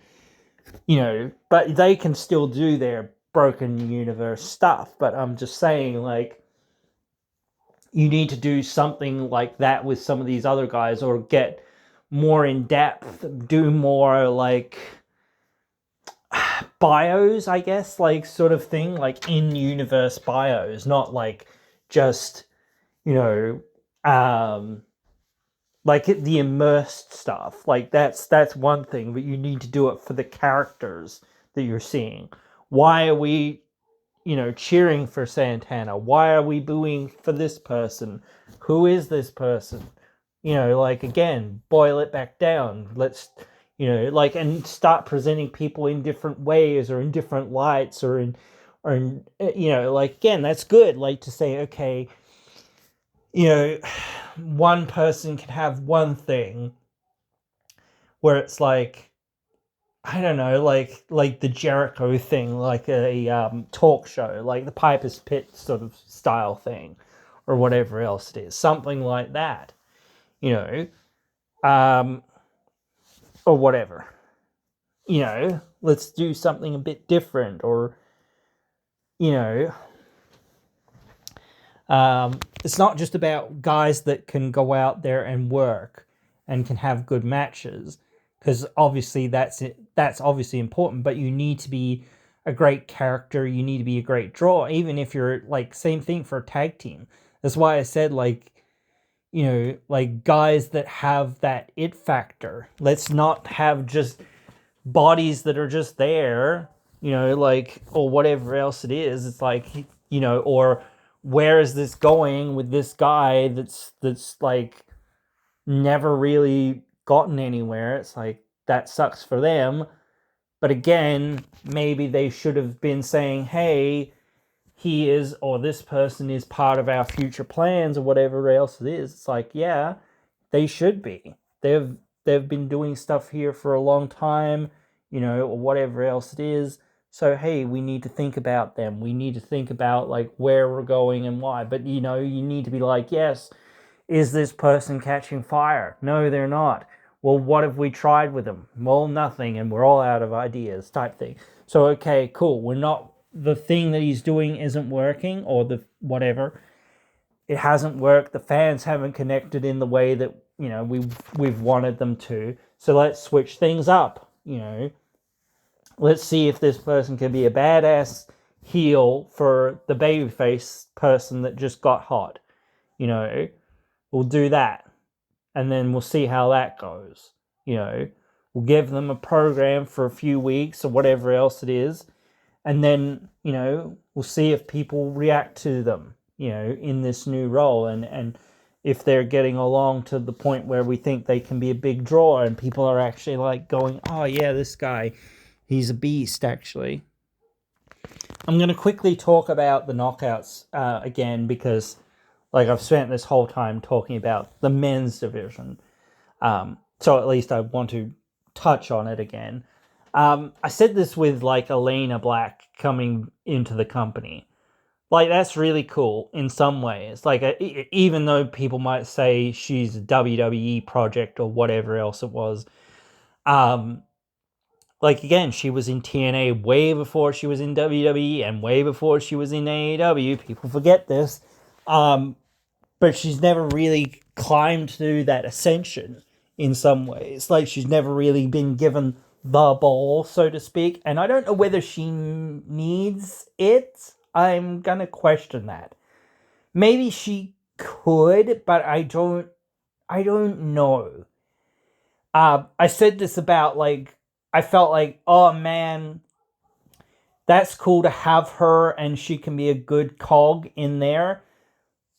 but they can still do their Broken Universe stuff. But I'm just saying, like, you need to do something like that with some of these other guys, or get more in depth, do more like bios, I guess, like sort of thing, like in-universe bios, not like just, like the immersed stuff. Like that's one thing, but you need to do it for the characters that you're seeing. Why are we, cheering for Santana? Why are we booing for this person? Who is this person? Like, again, boil it back down. Let's, like, and start presenting people in different ways, or in different lights, or in, like, again, that's good. Like, to say, okay, one person can have one thing where it's like, I don't know, like the Jericho thing, like a talk show, like the Piper's Pit sort of style thing, or whatever else it is, something like that, or whatever. Let's do something a bit different, or it's not just about guys that can go out there and work and can have good matches, because obviously that's obviously important, but you need to be a great character, you need to be a great draw, even if you're like, same thing for a tag team. That's why I said, like, like guys that have that it factor. Let's not have just bodies that are just there, like, or whatever else it is. It's like, or where is this going with this guy that's like never really gotten anywhere? It's like, that sucks for them. But again, maybe they should have been saying, hey, he is, or this person is part of our future plans, or whatever else it is. It's like, yeah, they should be. They've been doing stuff here for a long time, or whatever else it is. So, hey, we need to think about them. We need to think about like where we're going and why. But, you need to be like, yes, is this person catching fire? No, they're not. Well, what have we tried with them? Well, nothing, and we're all out of ideas, type thing. So, okay, cool. We're not, the thing that he's doing isn't working, or the whatever. It hasn't worked. The fans haven't connected in the way that, we've wanted them to. So let's switch things up, Let's see if this person can be a badass heel for the babyface person that just got hot. We'll do that. And then we'll see how that goes. We'll give them a program for a few weeks, or whatever else it is. And then, we'll see if people react to them, in this new role. And if they're getting along to the point where we think they can be a big draw, and people are actually like going, oh yeah, this guy, he's a beast, actually. I'm going to quickly talk about the knockouts again, because like I've spent this whole time talking about the men's division. So at least I want to touch on it again. I said this with like Elena Black coming into the company. Like, that's really cool in some ways. Like, even though people might say she's a WWE project or whatever else it was, like, again, she was in TNA way before she was in WWE, and way before she was in AEW. People forget this. But she's never really climbed through that ascension in some ways. Like, she's never really been given the ball, so to speak. And I don't know whether she needs it. I'm gonna question that. Maybe she could, but I don't know. I said this about, like, I felt like, oh man, that's cool to have her and she can be a good cog in there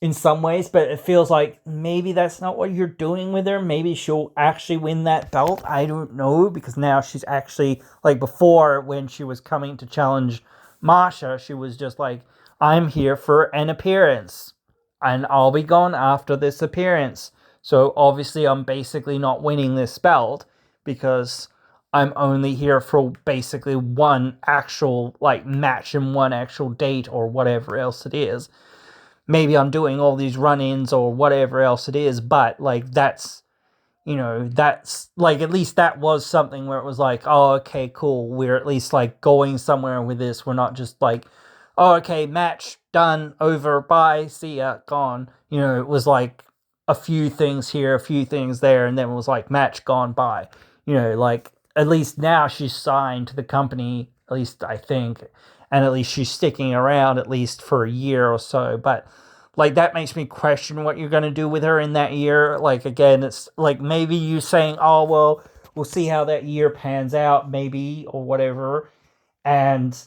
in some ways, but it feels like maybe that's not what you're doing with her. Maybe she'll actually win that belt. I don't know, because now she's actually, like, before, when she was coming to challenge Masha, she was just like, I'm here for an appearance and I'll be gone after this appearance. So obviously I'm basically not winning this belt because I'm only here for basically one actual, like, match and one actual date or whatever else it is. Maybe I'm doing all these run-ins or whatever else it is, but, like, that's like, at least that was something where it was like, oh, okay, cool, we're at least, like, going somewhere with this. We're not just like, oh, okay, match done, over, bye, see ya, gone. It was like a few things here, a few things there, and then it was like match gone by. Like, at least now she's signed to the company, at least I think, and at least she's sticking around at least for a year or so. But, like, that makes me question what you're going to do with her in that year. Like, again, it's like maybe you saying, oh, well, we'll see how that year pans out, maybe, or whatever. And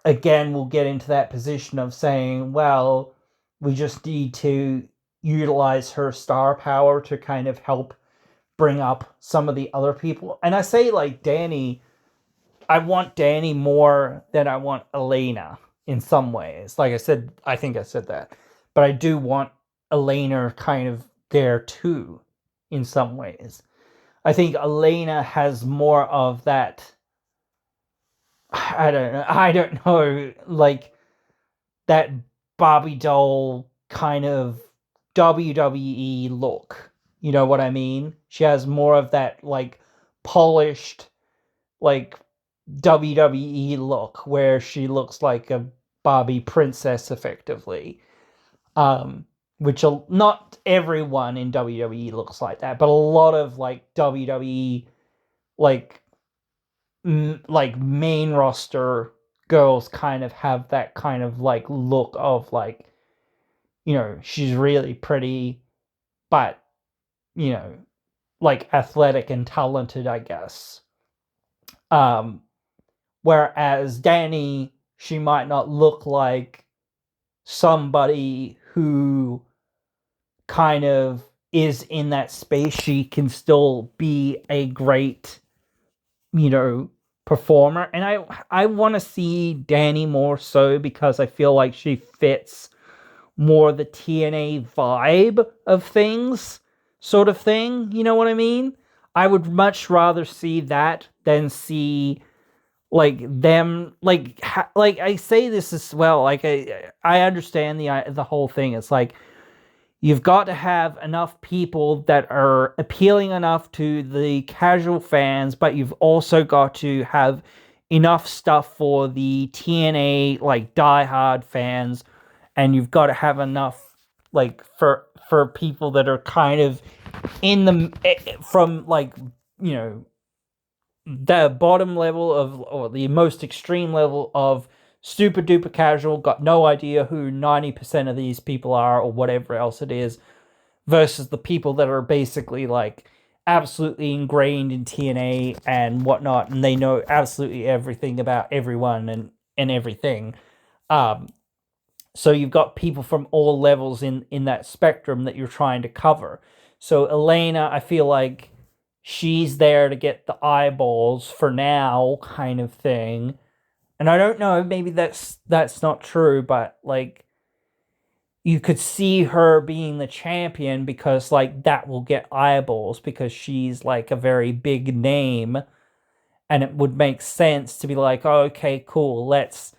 again, we'll get into that position of saying, well, we just need to utilize her star power to kind of help bring up some of the other people. And I say, like, Danny, I want Danny more than I want Elena in some ways. Like I said, I think I said that. But I do want Elena kind of there too, in some ways. I think Elena has more of that. I don't know, like, that Barbie doll kind of WWE look. You know what I mean? She has more of that, like, polished, like, WWE look where she looks like a Barbie princess, effectively. Which not everyone in WWE looks like that, but a lot of, like, WWE, like, like, main roster girls kind of have that kind of, like, look of, like, she's really pretty, but, you know, like, athletic and talented, I guess. Whereas Danny, she might not look like somebody who kind of is in that space. She can still be a great, performer. And I want to see Danny more so because I feel like she fits more the TNA vibe of things, sort of thing. You know what I mean? I would much rather see that than see, like, them, like I say this as well. Like, I understand the whole thing. It's like, you've got to have enough people that are appealing enough to the casual fans, but you've also got to have enough stuff for the TNA, like, diehard fans, and you've got to have enough, like, for people that are kind of in the from, like, you know the bottom level of, or the most extreme level of, super duper casual, got no idea who 90% of these people are or whatever else it is, versus the people that are basically, like, absolutely ingrained in TNA and whatnot, and they know absolutely everything about everyone and everything. So you've got people from all levels in that spectrum that you're trying to cover. So Elena, I feel like she's there to get the eyeballs for now, kind of thing. And I don't know, maybe that's not true, but, like, you could see her being the champion because, like, that will get eyeballs because she's, like, a very big name, and it would make sense to be like, oh, okay, cool, let's,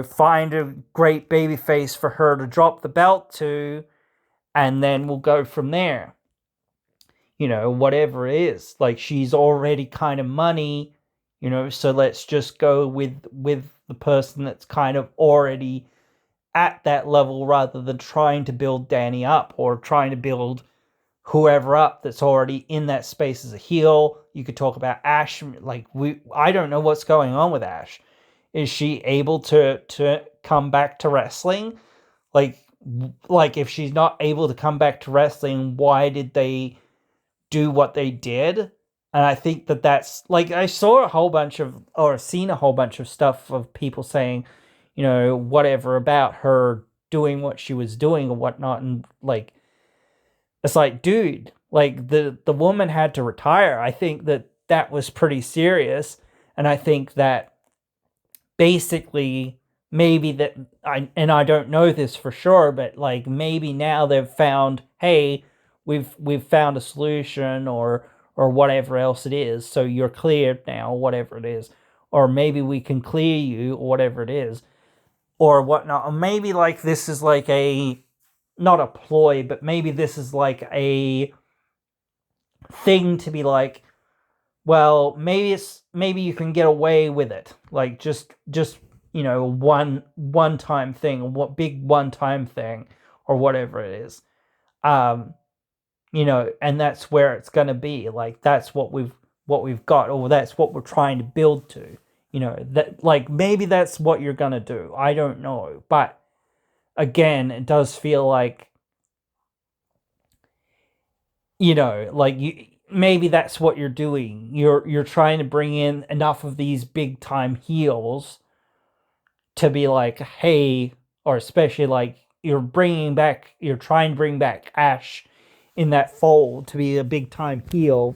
find a great baby face for her to drop the belt to, and then we'll go from there. Whatever it is. Like, she's already kind of money, so let's just go with the person that's kind of already at that level rather than trying to build Danny up or trying to build whoever up that's already in that space as a heel. You could talk about Ash. Like I don't know what's going on with Ash. Is she able to come back to wrestling? Like if she's not able to come back to wrestling, why did they do what they did? And I think that's like I saw a whole bunch of or seen a whole bunch of stuff of people saying, whatever about her doing what she was doing or whatnot, and like it's like, dude, like the woman had to retire. I think that was pretty serious, and I think that basically maybe I don't know this for sure, but like maybe now they've found, hey, we've found a solution or whatever else it is, so you're cleared now, whatever it is, or maybe we can clear you or whatever it is or whatnot, or maybe like this is like a not a ploy, but maybe this is like a thing to be like, well, maybe you can get away with it, like just one time thing, what big one time thing, or whatever it is, um, and that's where it's gonna be. Like that's what we've got, or that's what we're trying to build to. That like maybe that's what you're gonna do. I don't know, but again, it does feel like like maybe that's what you're doing. You're trying to bring in enough of these big time heels to be like, hey, or especially like you're trying to bring back Ash in that fold to be a big time heel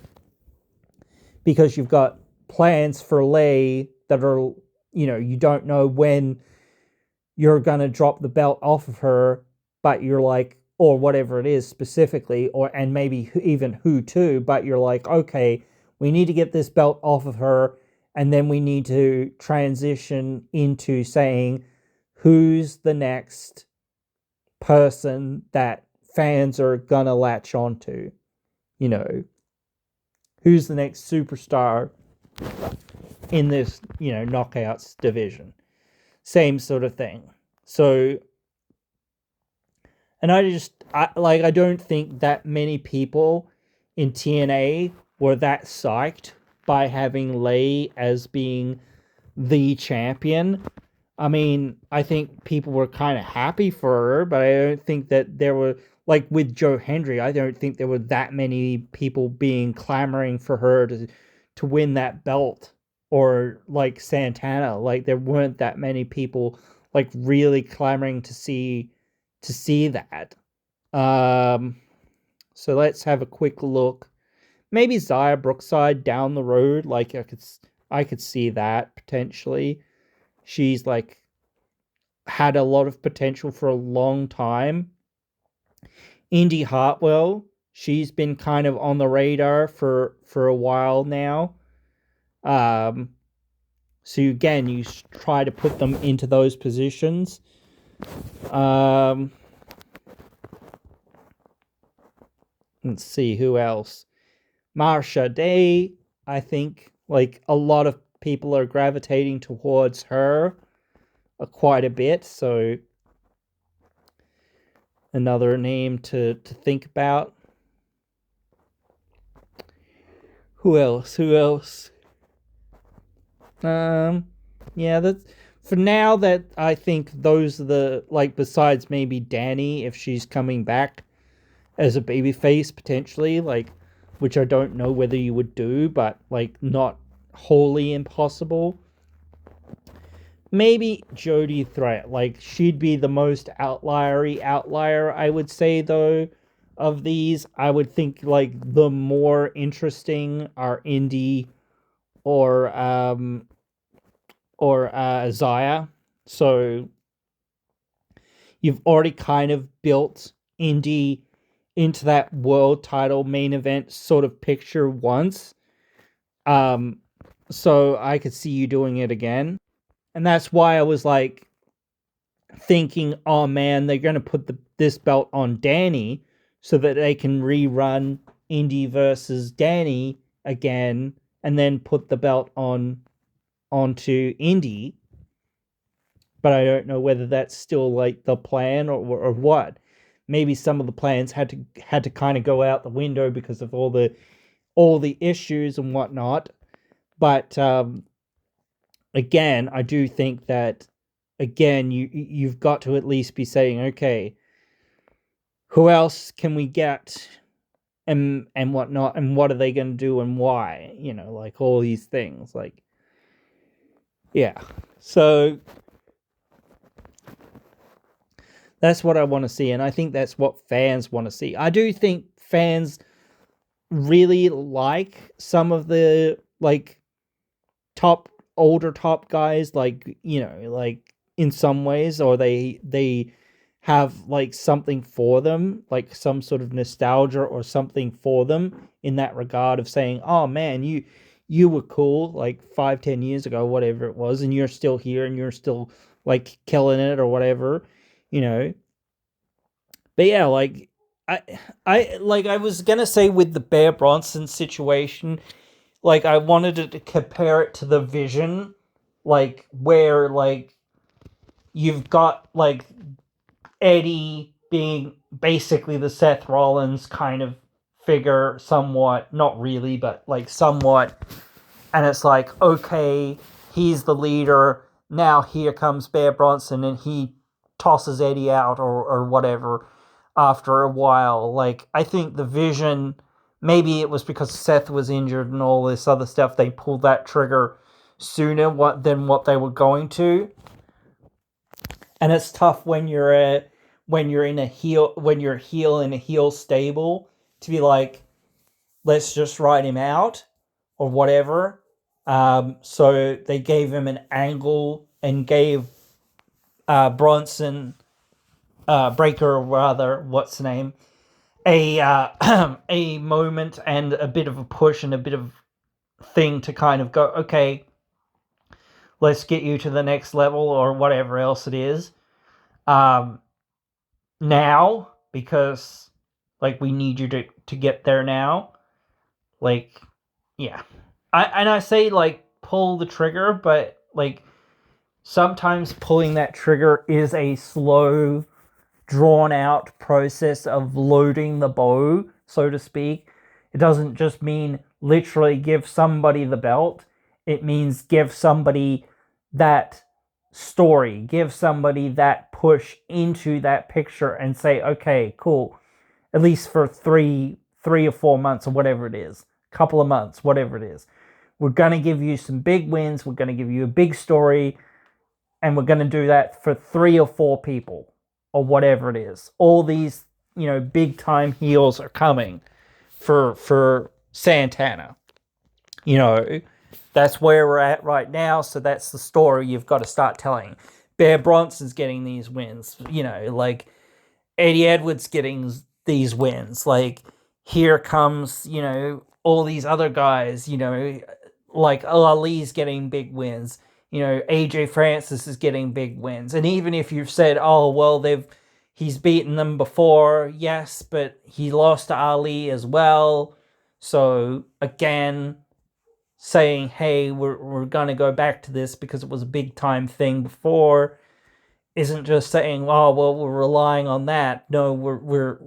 because you've got plans for Lay that are, you don't know when you're going to drop the belt off of her, but you're like, or whatever it is specifically, or and maybe even who too, but you're like, okay, we need to get this belt off of her, and then we need to transition into saying who's the next person that fans are gonna latch onto, who's the next superstar in this, knockouts division. Same sort of thing. So, and I don't think that many people in TNA were that psyched by having Lay as being the champion. I mean, I think people were kind of happy for her, but I don't think that there were, like with Joe Hendry, I don't think there were that many people being clamoring for her to win that belt, or like Santana. Like there weren't that many people like really clamoring to see that. Um, so let's have a quick look. Maybe Zaya Brookside down the road. Like I could see that potentially. She's like had a lot of potential for a long time. Indy Hartwell, she's been kind of on the radar for a while now. Um, so again, you try to put them into those positions. Um, let's see who else. Marsha Day, I think like a lot of people are gravitating towards her quite a bit. So another name to think about. Who else? Yeah, that's for now. That I think those are the, like, besides maybe Danny if she's coming back as a babyface potentially, like, which I don't know whether you would do, but like not wholly impossible. Maybe Jody Threat, like she'd be the most outlier, I would say, though, of these. I would think like the more interesting are Indy or Zaya. So you've already kind of built Indy into that world title main event sort of picture once. Um, so I could see you doing it again. And that's why I was like thinking, oh man, they're going to put this belt on Danny so that they can rerun Indy versus Danny again and then put the belt onto Indy. But I don't know whether that's still like the plan or what. maybe some of the plans had to kind of go out the window because of all the issues and whatnot. But again, I do think that again you've got to at least be saying, okay, who else can we get, and whatnot, and what are they going to do and why? Like all these things, like yeah. So that's what I want to see, and I think that's what fans want to see. I do think fans really like some of the like older top guys, like like in some ways, or they have like something for them, like some sort of nostalgia or something for them in that regard of saying, oh man, you were cool like 5-10 years ago, whatever it was, and you're still here and you're still like killing it or whatever, you know. But yeah, like I was gonna say with the Bear Bronson situation, like I wanted to compare it to the Vision, like where like you've got like Eddie being basically the Seth Rollins kind of figure, somewhat, not really, but like somewhat. And it's like, okay, he's the leader. Now here comes Bear Bronson and he tosses Eddie out or whatever after a while. Like, I think the Vision, maybe it was because Seth was injured and all this other stuff, they pulled that trigger sooner than what they were going to. And it's tough when you're in a heel in a heel stable to be like, let's just ride him out or whatever. So they gave him an angle and gave Bronson Breaker, or rather, what's the name, a a moment and a bit of a push and a bit of thing to kind of go, okay, let's get you to the next level or whatever else it is. Now, because like we need you to get there now. Like, yeah. I say like pull the trigger, but like sometimes pulling that trigger is a slow, drawn out process of loading the bow, so to speak. It doesn't just mean literally give somebody the belt. It means give somebody that story, give somebody that push into that picture and say, okay, cool. At least for three or 4 months or whatever it is, couple of months, whatever it is. We're going to give you some big wins. We're going to give you a big story. And we're going to do that for 3 or 4 people or whatever it is. All these, big time heels are coming for Santana. That's where we're at right now. So that's the story you've got to start telling. Bear Bronson's getting these wins. Like Eddie Edwards getting these wins. Like here comes, all these other guys, like Ali's getting big wins. AJ Francis is getting big wins. And even if you've said, oh, well, he's beaten them before, yes, but he lost to Ali as well. So again, saying, hey, we're going to go back to this because it was a big time thing before, isn't just saying, oh, well, we're relying on that. No, we're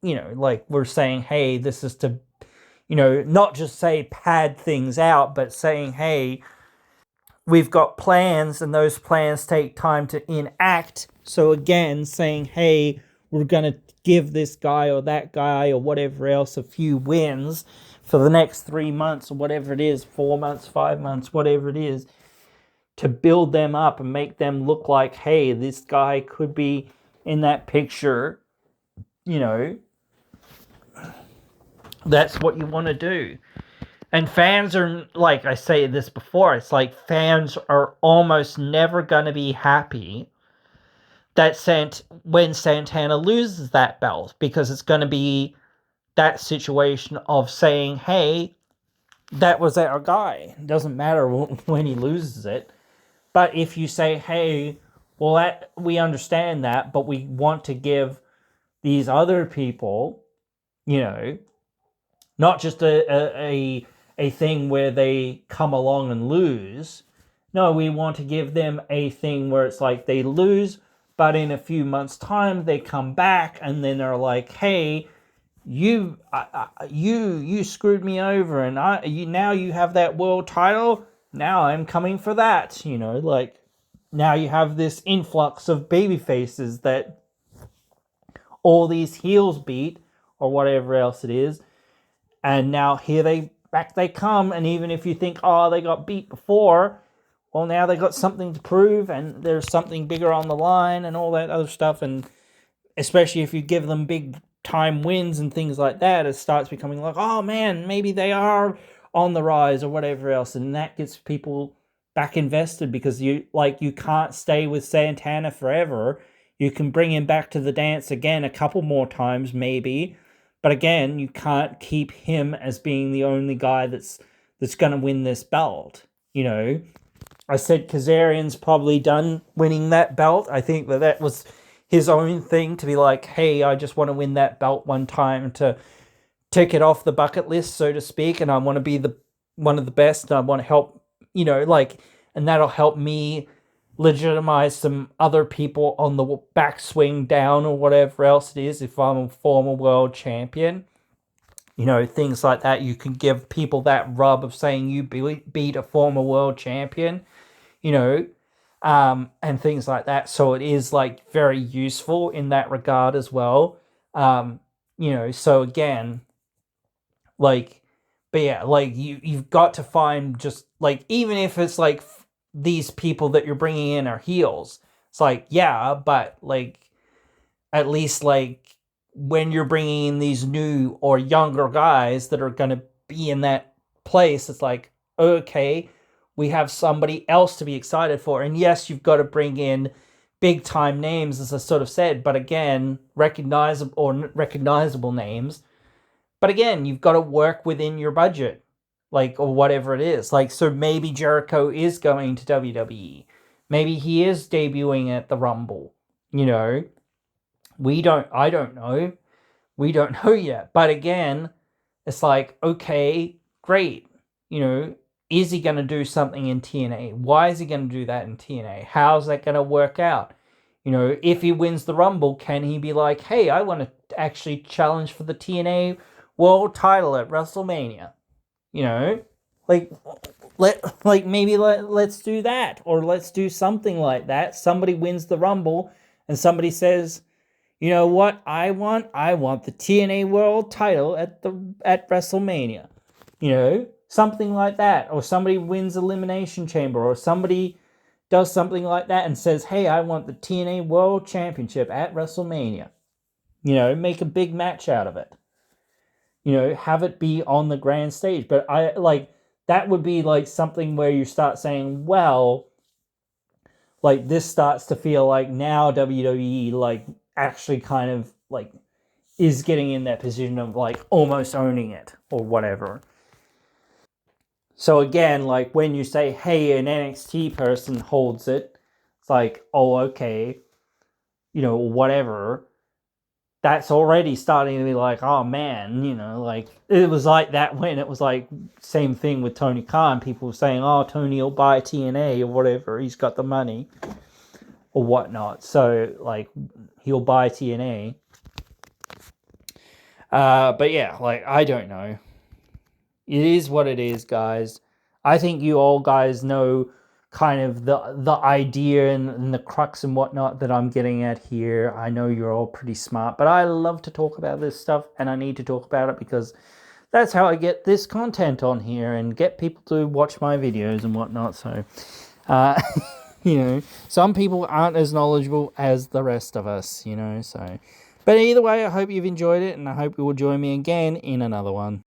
we're saying, hey, this is to, not just say pad things out, but saying, hey, we've got plans and those plans take time to enact. So again, saying, hey, we're going to give this guy or that guy or whatever else a few wins for the next 3 months or whatever it is, 4 months, 5 months, whatever it is, to build them up and make them look like, hey, this guy could be in that picture. That's what you want to do. And fans are, like I say this before, it's like fans are almost never going to be happy that when Santana loses that belt, because it's going to be that situation of saying, hey, that was our guy. It doesn't matter when he loses it. But if you say, hey, well, we understand that, but we want to give these other people, not just a thing where they come along and lose. No, we want to give them a thing where it's like they lose, but in a few months' time they come back and then they're like, hey, you screwed me over, and now you have that world title. Now I'm coming for that. Like now you have this influx of baby faces that all these heels beat or whatever else it is, and now here they come. And even if you think, oh, they got beat before, well, now they got something to prove, and there's something bigger on the line and all that other stuff. And especially if you give them big time wins and things like that, it starts becoming like, oh man, maybe they are on the rise or whatever else. And that gets people back invested, because you can't stay with Santana forever. You can bring him back to the dance again a couple more times maybe, but again, you can't keep him as being the only guy that's going to win this belt. I said Kazarian's probably done winning that belt. I think that was his own thing, to be like, hey, I just want to win that belt one time to tick it off the bucket list, so to speak, and I want to be one of the best, and I want to help, and that'll help me legitimize some other people on the backswing down or whatever else it is if I'm a former world champion. Things like that. You can give people that rub of saying you beat a former world champion, and things like that. So it is like very useful in that regard as well. So again, like, but yeah, like you've got to find, just like, even if it's like these people that you're bringing in are heels, it's like, yeah, but like at least like when you're bringing in these new or younger guys that are going to be in that place, it's like, okay, we have somebody else to be excited for. And yes, you've got to bring in big time names, as I sort of said, but again, recognizable names. But again, you've got to work within your budget, like, or whatever it is. Like, so maybe Jericho is going to WWE. Maybe he is debuting at the Rumble. I don't know. We don't know yet. But again, it's like, okay, great. Is he going to do something in TNA? Why is he going to do that in TNA? How's that going to work out? If he wins the Rumble, can he be like, hey, I want to actually challenge for the TNA world title at WrestleMania? Let's do that, or let's do something like that. Somebody wins the Rumble and somebody says, you know what I want? I want the TNA world title at WrestleMania. Something like that. Or somebody wins Elimination Chamber, or somebody does something like that and says, hey, I want the TNA World Championship at WrestleMania. Make a big match out of it. Have it be on the grand stage. But that would be like something where you start saying, well, like this starts to feel like now WWE like actually kind of like is getting in that position of like almost owning it or whatever. So again, like when you say, hey, an NXT person holds it, it's like, oh, okay, whatever. That's already starting to be like, oh man, like it was like that when it was like same thing with Tony Khan. People were saying, oh, Tony will buy TNA or whatever. He's got the money or whatnot. So like he'll buy TNA. But yeah, like I don't know. It is what it is, guys. I think you all guys know kind of the idea and the crux and whatnot that I'm getting at here. I know you're all pretty smart, but I love to talk about this stuff, and I need to talk about it because that's how I get this content on here and get people to watch my videos and whatnot. So, some people aren't as knowledgeable as the rest of us, so. But either way, I hope you've enjoyed it, and I hope you will join me again in another one.